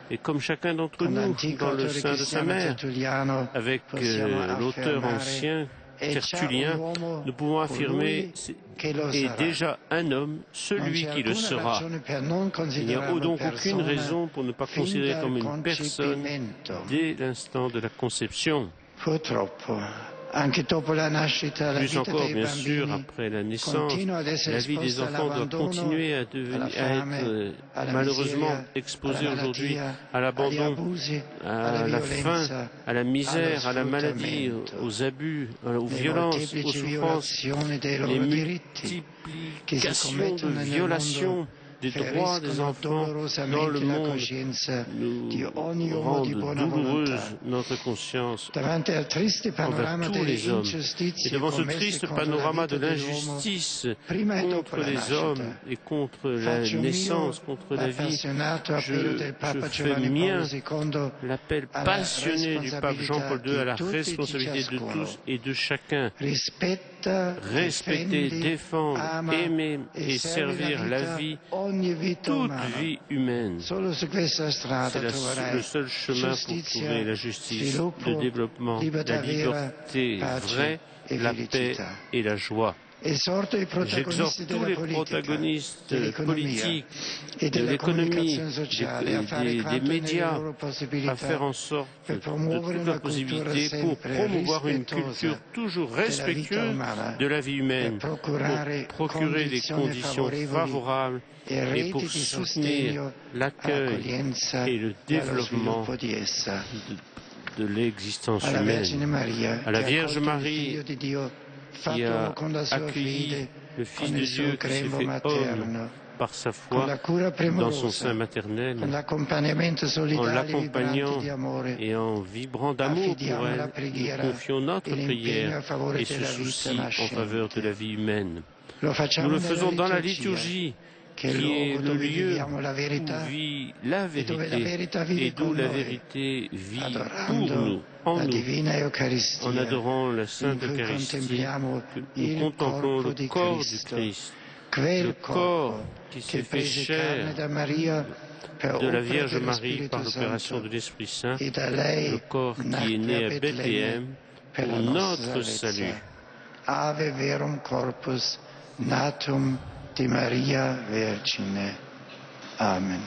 et comme chacun d'entre nous, dans le sein de sa mère. Avec l'auteur ancien Tertullien, nous pouvons affirmer est déjà un homme, celui qui le sera. Il n'y a donc aucune raison pour ne pas considérer comme une personne dès l'instant de la conception. Plus encore, bien sûr, après la naissance, la vie des enfants doit continuer à être malheureusement exposée aujourd'hui à l'abandon, à la faim, à la misère, à la maladie, aux abus, aux violences, aux souffrances, les multiplications de violations des droits des enfants dans le monde nous rendent douloureuse notre conscience envers tous les hommes. Et devant ce triste panorama de l'injustice contre les hommes et contre la naissance, contre la vie, je fais mien l'appel passionné du pape Jean-Paul II à la responsabilité de tous et de chacun. Respecter, défendre, aimer et servir la vie, toute vie humaine. C'est le seul chemin pour trouver la justice, le développement, la liberté vraie, la paix et la joie. J'exhorte tous les protagonistes politiques, de l'économie, des médias à faire en sorte de toutes leurs possibilités pour promouvoir une culture toujours respectueuse de la vie humaine, pour procurer des conditions favorables et pour soutenir l'accueil et le développement de l'existence humaine. À la Vierge Marie, qui a accueilli le Fils de Dieu qui s'est fait homme par sa foi dans son sein maternel, en l'accompagnant et en vibrant d'amour pour elle, nous confions notre prière et ce souci en faveur de la vie humaine. Nous le faisons dans la liturgie, qui est le lieu où vit la vérité et d'où la vérité vit pour nous, en nous. En adorant la Sainte Eucharistie, nous contemplons le corps du Christ, le corps qui s'est fait chair de la Vierge Marie par l'opération de l'Esprit Saint, le corps qui est né à Bethléem pour notre salut. Ave verum corpus natum de Maria Vergine. Amen.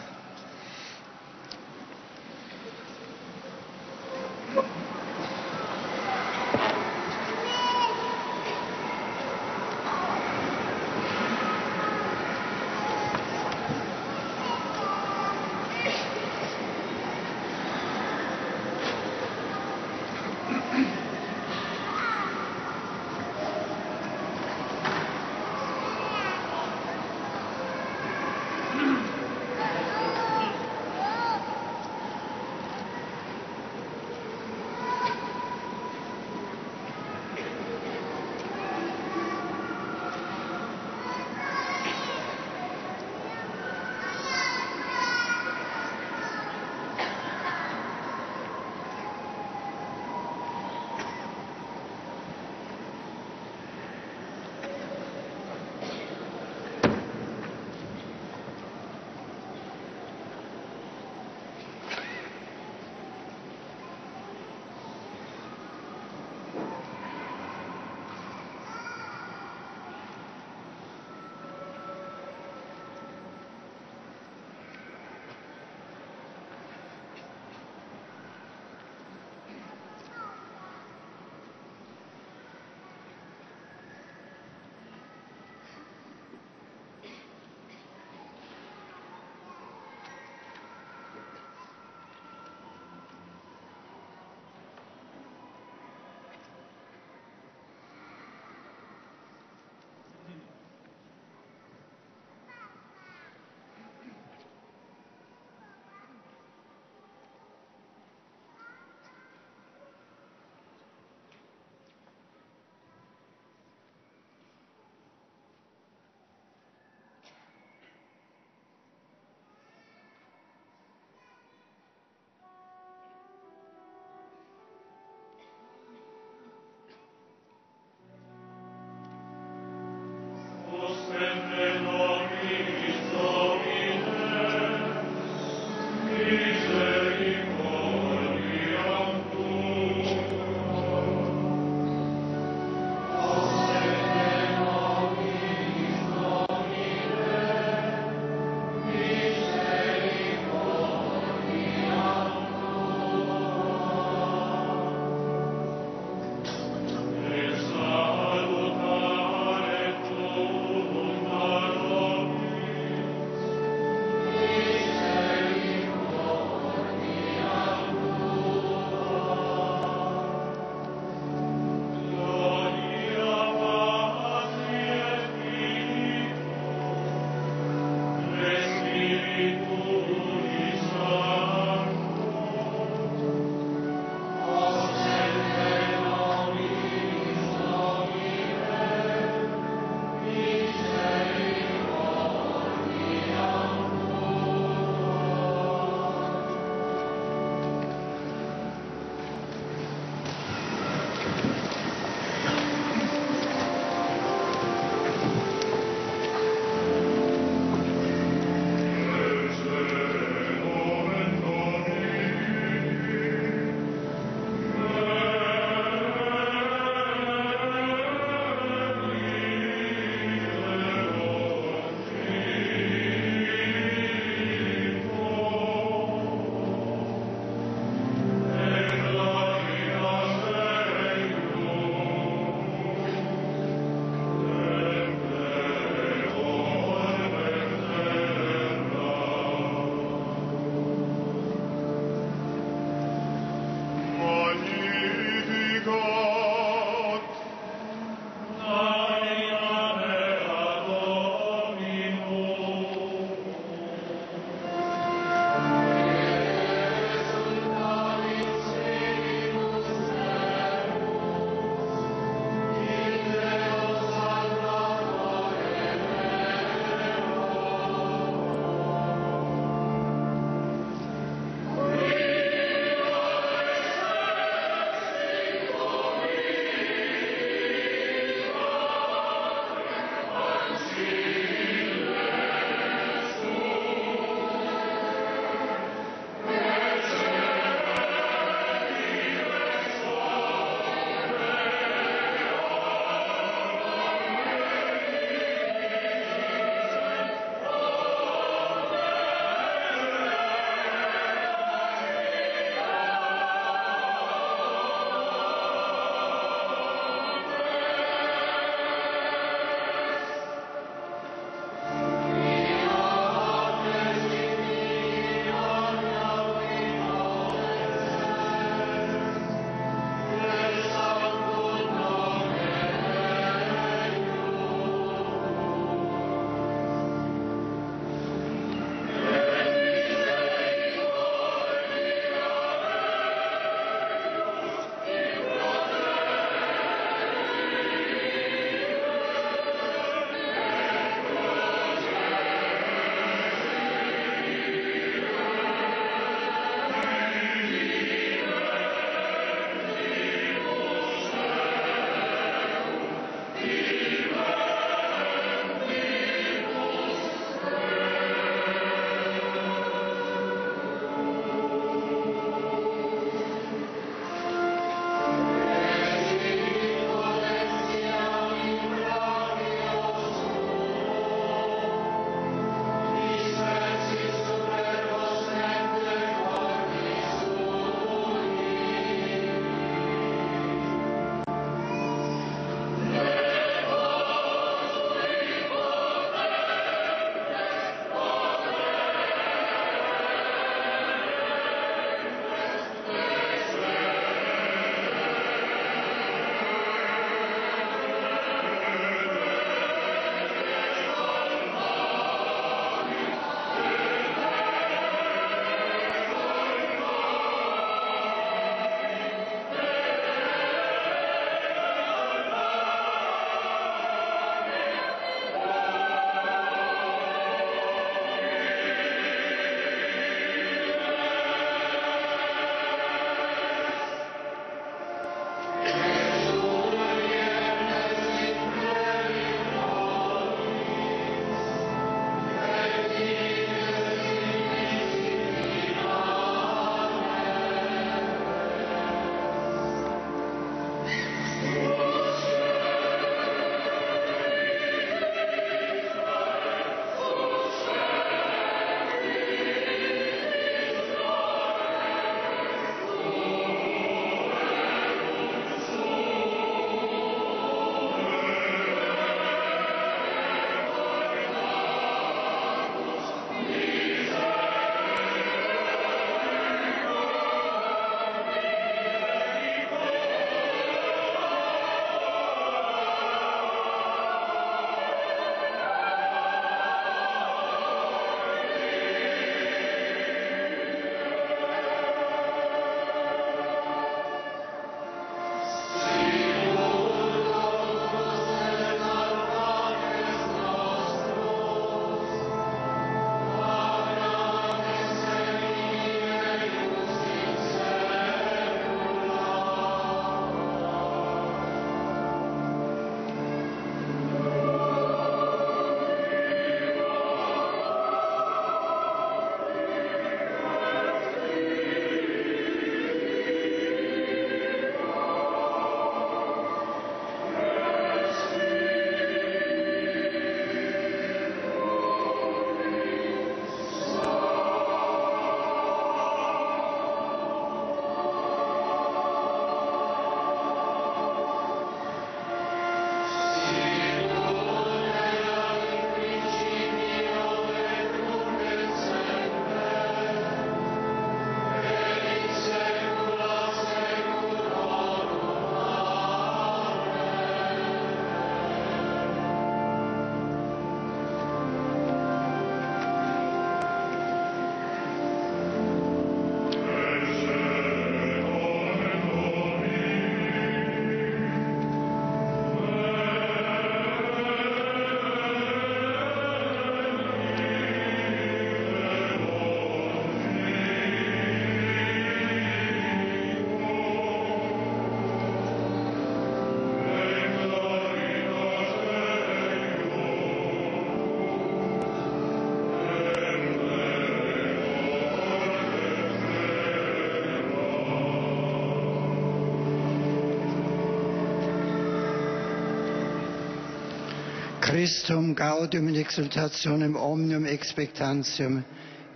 Christum gaudium in exultationem omnium expectantium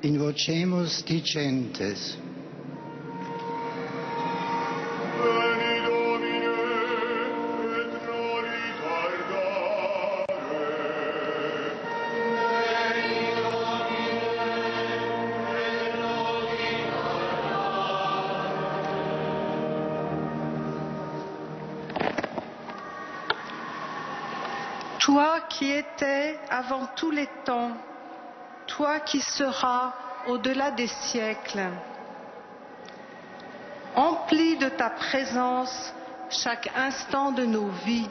invocemus dicentes. Toi qui étais avant tous les temps, toi qui seras au-delà des siècles, emplis de ta présence chaque instant de nos vies.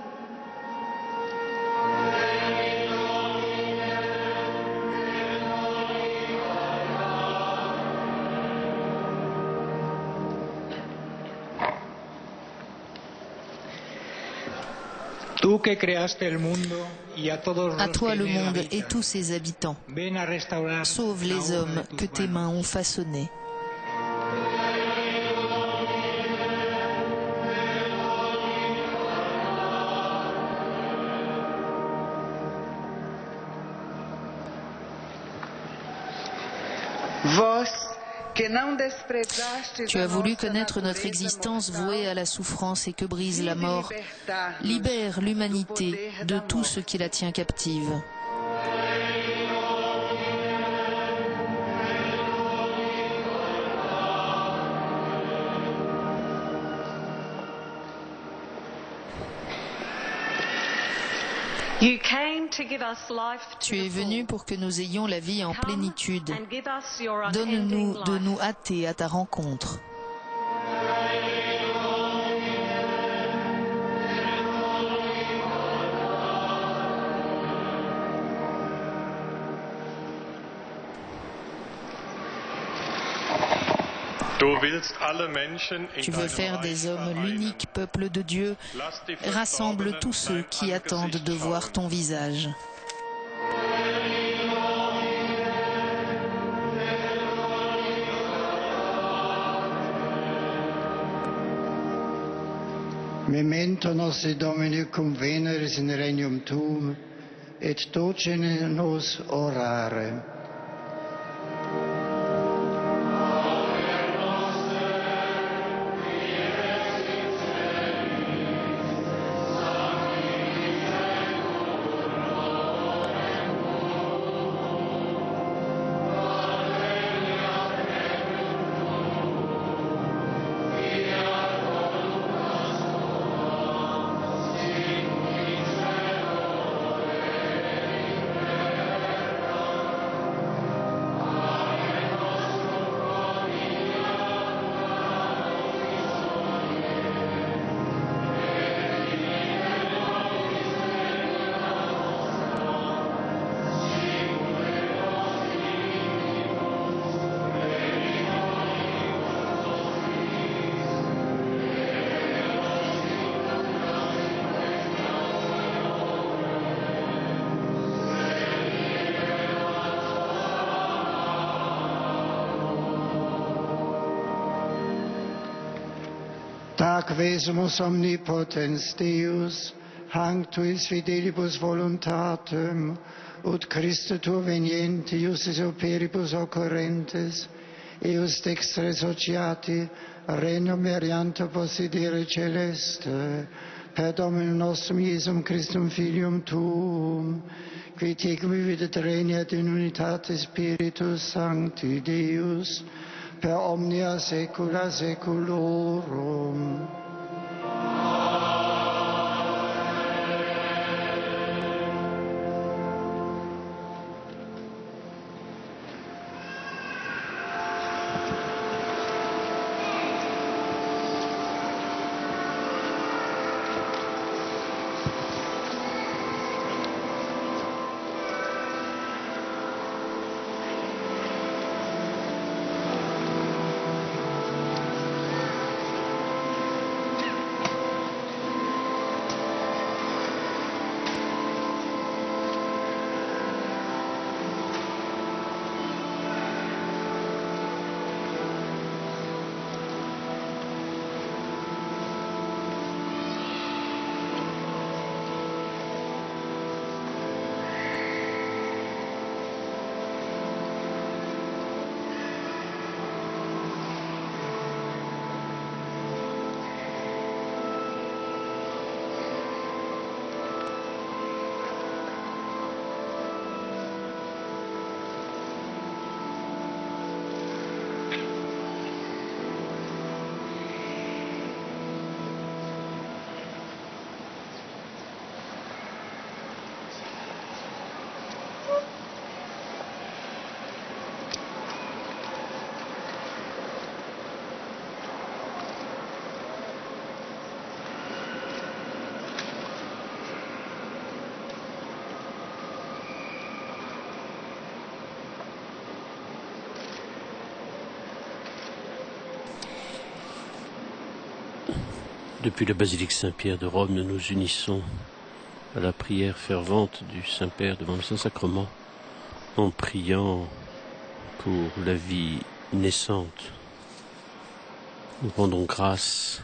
À toi le monde et tous ses habitants. Sauve les hommes que tes mains ont façonnés. Tu as voulu connaître notre existence vouée à la souffrance et que brise la mort. Libère l'humanité de tout ce qui la tient captive. Tu es venu pour que nous ayons la vie en plénitude. Donne-nous de nous hâter à ta rencontre. Tu veux faire des hommes l'unique peuple de Dieu. Rassemble tous ceux qui attendent de voir ton visage. Memento nostri Domini cum veneris in regnum tuum, et docene nos orare. Tac vesumus omnipotens Deus, hanc tuis fidelibus voluntatem, ut Christo tuo venientius is operibus occurrentes, eus dextre sociati, regnum merianto possidere celeste, per Dominum nostrum Iesum Christum Filium tuum, qui tecum vivit regnat in unitate Spiritus Sancti Deus, per omnia saecula saeculorum. Depuis la basilique Saint-Pierre de Rome, nous nous unissons à la prière fervente du Saint-Père devant le Saint-Sacrement en priant pour la vie naissante. Nous rendons grâce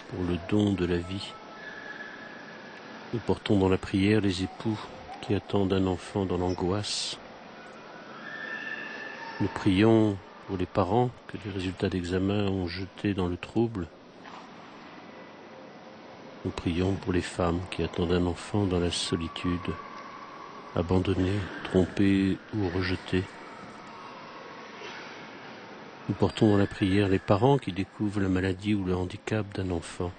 pour le don de la vie. Nous portons dans la prière les époux qui attendent un enfant dans l'angoisse. Nous prions pour les parents que les résultats d'examen ont jetés dans le trouble. Nous prions pour les femmes qui attendent un enfant dans la solitude, abandonnées, trompées ou rejetées. Nous portons dans la prière les parents qui découvrent la maladie ou le handicap d'un enfant.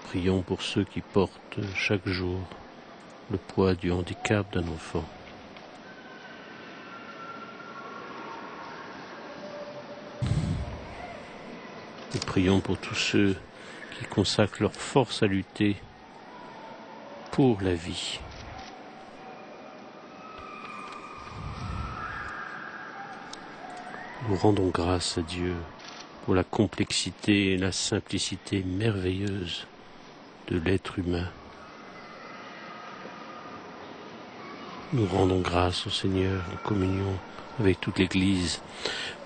Prions pour ceux qui portent chaque jour le poids du handicap d'un enfant. Nous prions pour tous ceux qui consacrent leur force à lutter pour la vie. Nous rendons grâce à Dieu pour la complexité et la simplicité merveilleuse de l'être humain. Nous rendons grâce au Seigneur en communion avec toute l'Église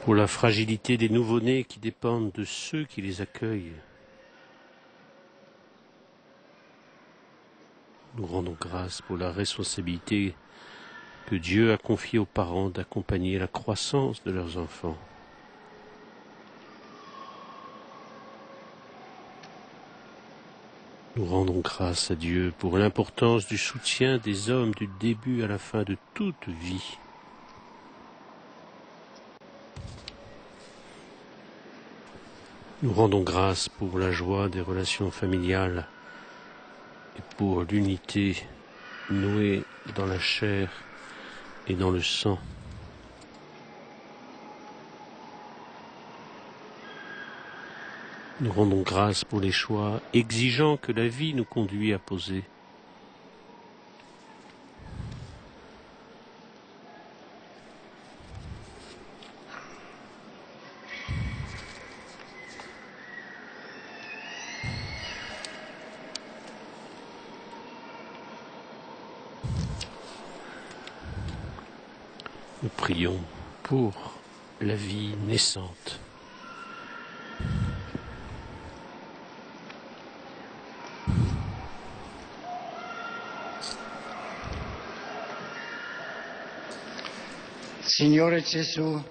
pour la fragilité des nouveau-nés qui dépendent de ceux qui les accueillent. Nous rendons grâce pour la responsabilité que Dieu a confiée aux parents d'accompagner la croissance de leurs enfants. Nous rendons grâce à Dieu pour l'importance du soutien des hommes du début à la fin de toute vie. Nous rendons grâce pour la joie des relations familiales et pour l'unité nouée dans la chair et dans le sang. Nous rendons grâce pour les choix exigeants que la vie nous conduit à poser. Nous prions pour la vie naissante. Signore Gesù,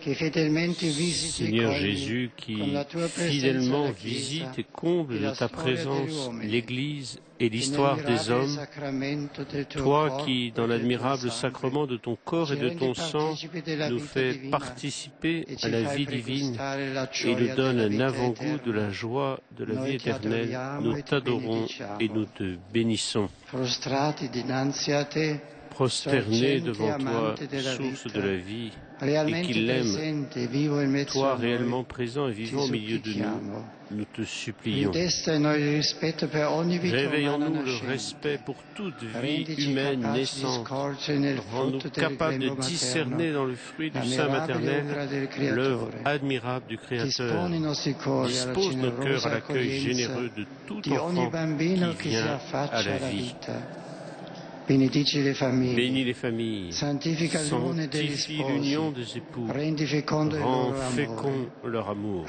che fedelmente visiti Seigneur e cogli Jésus, qui con la tua presenza fidèlement la Chiesa visite et comble e de la ta storia degli présence uomini, l'Église et e l'histoire nel des mirabile hommes, sacramento del tuo toi corpo qui, dans e del l'admirable tuo sangue, sacrement de ton corps et ci de rendi ton sang, partecipi della nous vita fais divina participer e à ci la fai vie divine pregustare la et gioia nous donne della un vita avant-goût de la eterna. joie de la Noi vie ti éternelle. adoriamo Nous e ti t'adorons benediciamo. et nous te bénissons. Prostrati dinanzi a te, Prosternés sorgente devant toi, amante della source vita, de la vie, et realmente qui l'aime, presente, vivo in mezzo toi a noi, réellement présent et vivant au milieu de nous, supplichiamo. nous te supplions. Ridesta in noi il rispetto per ogni vita umana Réveillons-nous le nascente. respect pour toute vie Rendici humaine capaci di naissante. scorgere nel Rends-nous frutto del capables de grembo discerner materno dans le fruit du la sein mirabile opera maternel del Creatore. l'œuvre admirable du Créateur. Disponi i nostri cuori alla Dispose nos cœurs generosa à l'accueil accoglienza généreux de tout di ogni enfant bambino qui che si vient à affaccia la alla vie. vita. Benedici le famiglie. Bénis les familles, Santifica l'unione degli sanctifie sposi. l'union des époux, Rendi fecondo il rends loro amore. fécond leur amour.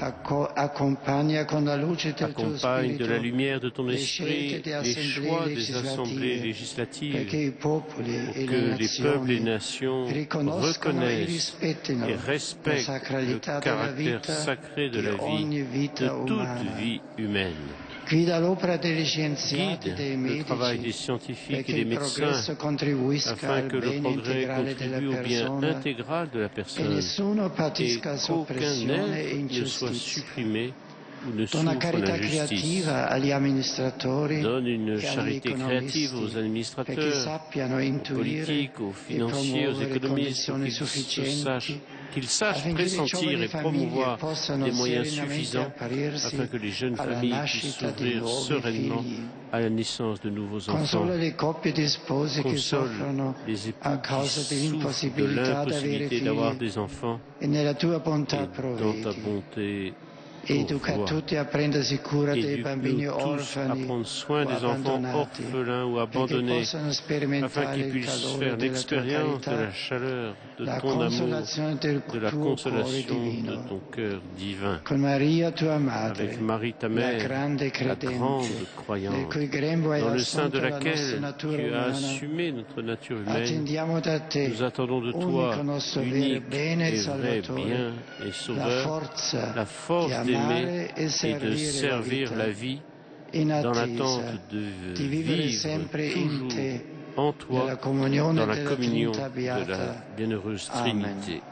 Accompagna con la luce del tuo Accompagne de la spirito lumière de ton le esprit scelte di les choix assemblee des assemblées legislative, législatives perché i popoli pour e que le les peuples et nazioni nations riconoscano e reconnaissent rispettino et la respectent le sacralità della caractère vita sacré de di la vie, ogni vita de toute umana. vie humaine. Guida l'opera degli scienziati e Guide dei le travail des medici scientifiques perché et des il médecins progresso contribuisca afin al que le bene progrès integrale della contribue au bien persona intégral de la e personne nessuno et patisca qu'aucun soppressione e être ne soit ingiustizia. supprimé ou ne Dona souffre carità l'injustice. creativa agli amministratori Donne une e agli charité créative aux economisti perché administrateurs, sappiano aux intuire politiques, aux e financiers, aux promuovere économistes, condizioni qu'ils sufficienti sachent affinché le pressentir giovani et famiglie promouvoir possano des moyens serenamente suffisants apparirsi afin que les jeunes alla familles puissent nascita di s'ouvrir nuovi sereinement figli. à la naissance de nouveaux enfants. Consola le coppie di sposi che Console soffrono les époux a qui causa souffrent de dell'impossibilità di avere l'impossibilité d'avoir figli des enfants e nella tua et bontà dans ta provvedi. bonté Educa tutti a prendersi cura dei bambini Éduque-nous tous à orfani prendre soin o des enfants abbandonati, orphelins ou perché abandonnés, possano afin sperimentare qu'ils il puissent calore faire della tua l'expérience de la carità, chaleur de la ton amour, consolazione del de la tuo cuore consolation de divino. ton cœur divin. Con Maria tua madre, Avec Marie, ta la mère, grande la credente, grande nel croyante, cui grembo hai dans le sein de assunto la nostra laquelle natura tu as umana, assumé notre nature humaine, attendiamo da te, nous attendons de toi, unico nostro vero unique bene e et vrai salvatore, bien et la sauveur, la force di amare d'aimer e et de servir la vie in dans attesa l'attente de di vivere vivre sempre in toujours te, en toi, nella comunione dans la della communion Trinità de la Beata. bienheureuse Amen. Trinité.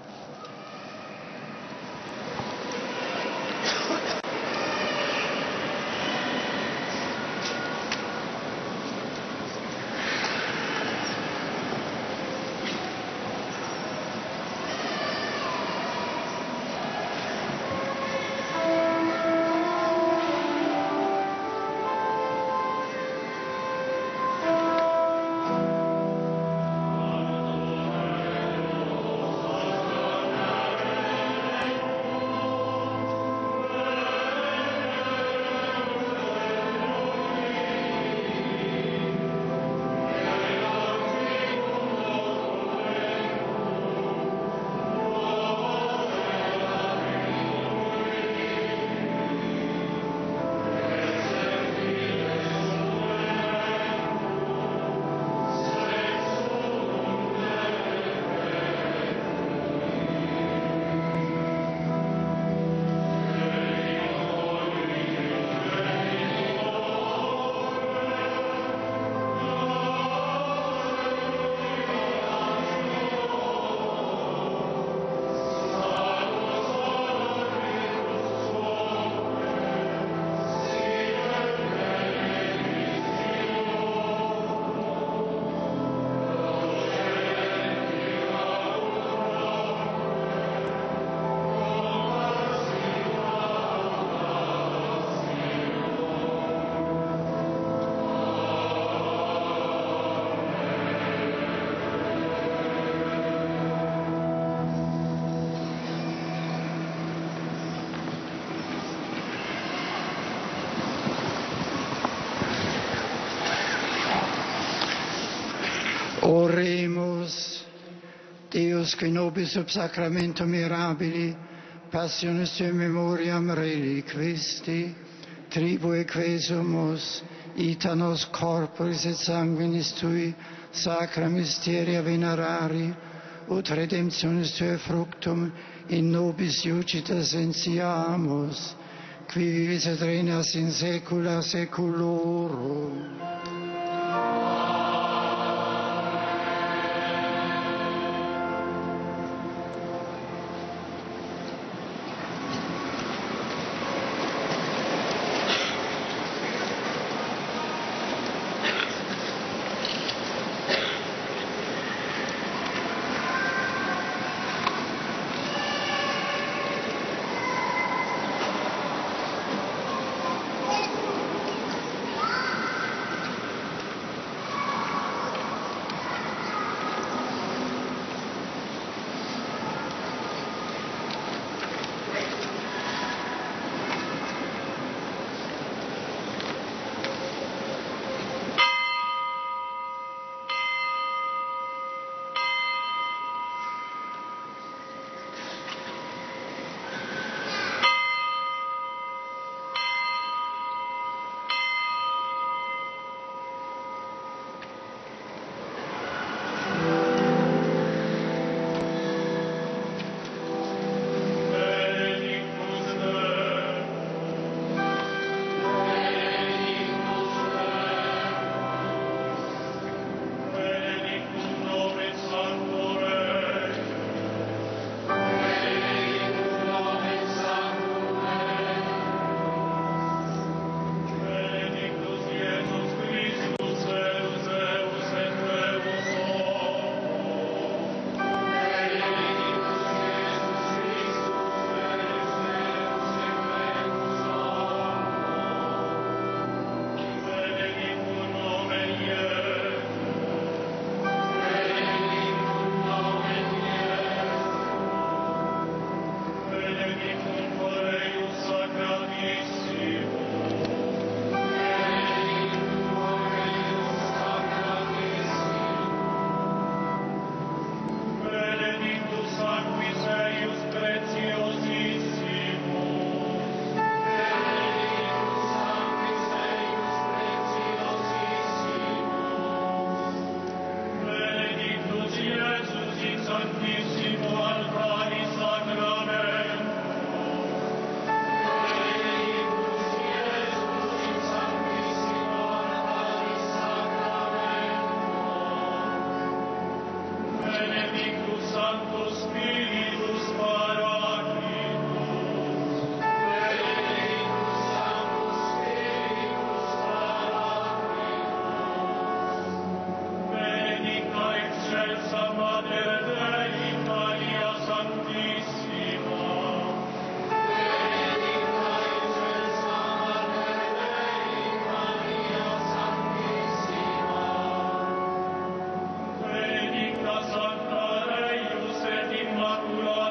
Oremus, Deus qui nobis sub sacramento mirabili, passionis tui memoriam reliquisti, tribue quesumus, ita nos corporis et sanguinis tui, sacra mysteria venerari, ut redemptionis tui fructum in nobis iucita sensiamus, qui vivis et regnas in saecula saeculorum. Santa Reius et Immaculata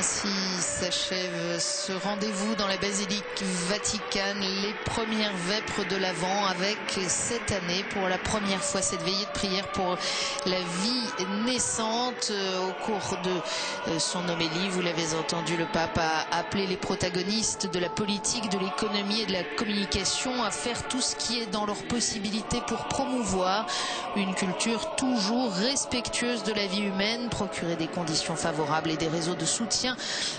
Ainsi s'achève ce rendez-vous dans la basilique Vaticane, les premières vêpres de l'Avent, avec cette année pour la première fois cette veillée de prière pour la vie naissante. Au cours de son homélie, vous l'avez entendu, le pape a appelé les protagonistes de la politique, de l'économie et de la communication à faire tout ce qui est dans leurs possibilités pour promouvoir une culture toujours respectueuse de la vie humaine, procurer des conditions favorables et des réseaux de soutien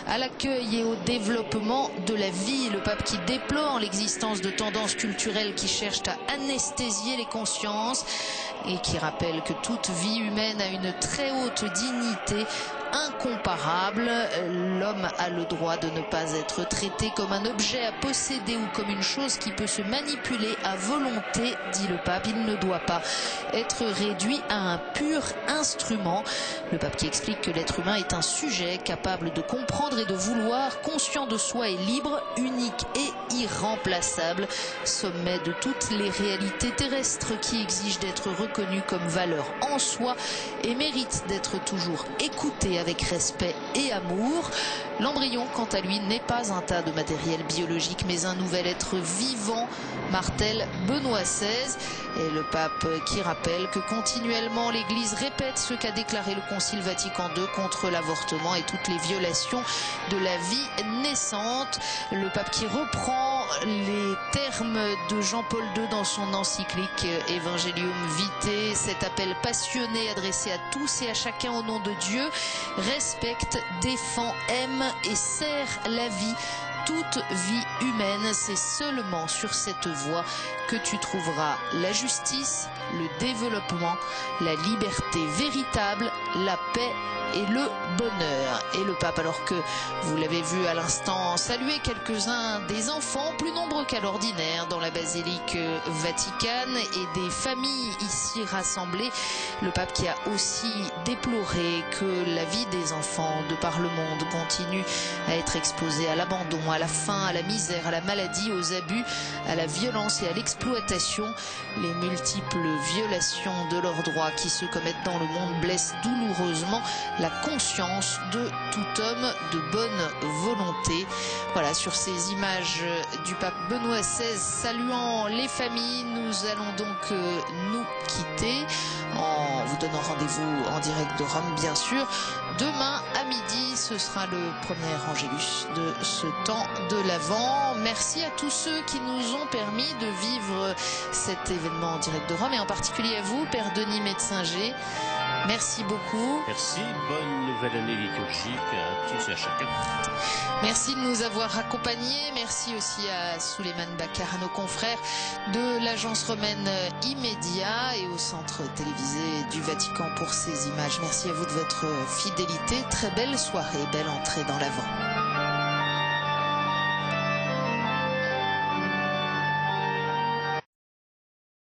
à l'accueil et au développement de la vie. Le pape qui déplore l'existence de tendances culturelles qui cherchent à anesthésier les consciences et qui rappelle que toute vie humaine a une très haute dignité incomparable. L'homme a le droit de ne pas être traité comme un objet à posséder ou comme une chose qui peut se manipuler à volonté, dit le pape. Il ne doit pas être réduit à un pur instrument. Le pape qui explique que l'être humain est un sujet capable de comprendre et de vouloir, conscient de soi et libre, unique et irremplaçable, sommet de toutes les réalités terrestres qui exigent d'être reconnues comme valeur en soi et méritent d'être toujours écoutées avec respect et amour. L'embryon, quant à lui, n'est pas un tas de matériel biologique, mais un nouvel être vivant, martèle Benoît XVI. Et le pape qui rappelle que continuellement l'Église répète ce qu'a déclaré le Concile Vatican II contre l'avortement et toutes les violations de la vie naissante. Le pape qui reprend les termes de Jean-Paul II dans son encyclique Evangelium Vitae, cet appel passionné adressé à tous et à chacun au nom de Dieu: respecte, défend, aime et sert la vie. Toute vie humaine, c'est seulement sur cette voie que tu trouveras la justice, le développement, la liberté véritable, la paix et le bonheur. Et le pape, alors que vous l'avez vu à l'instant, saluer quelques-uns des enfants, plus nombreux qu'à l'ordinaire dans la basilique Vaticane, et des familles ici rassemblées, le pape qui a aussi déploré que la vie des enfants de par le monde continue à être exposée à l'abandon, à la faim, à la misère, à la maladie, aux abus, à la violence et à l'exploitation. Les multiples violations de leurs droits qui se commettent dans le monde blessent douloureusement la conscience de tout homme de bonne volonté. Voilà, sur ces images du pape Benoît XVI saluant les familles, nous allons donc nous quitter en vous donnant rendez-vous en direct de Rome, bien sûr. Demain à midi, ce sera le premier Angélus de ce temps de l'Avent. Merci à tous ceux qui nous ont permis de vivre cet événement en direct de Rome, et en particulier à vous, Père Denis Metzinger. Merci beaucoup. Merci, bonne nouvelle année liturgique à tous et à chacun. Merci de nous avoir accompagnés. Merci aussi à Souleymane Bakar, à nos confrères de l'agence romaine Immédia et au centre télévisé du Vatican pour ces images. Merci à vous de votre fidélité. Très belle soirée, belle entrée dans l'Avent.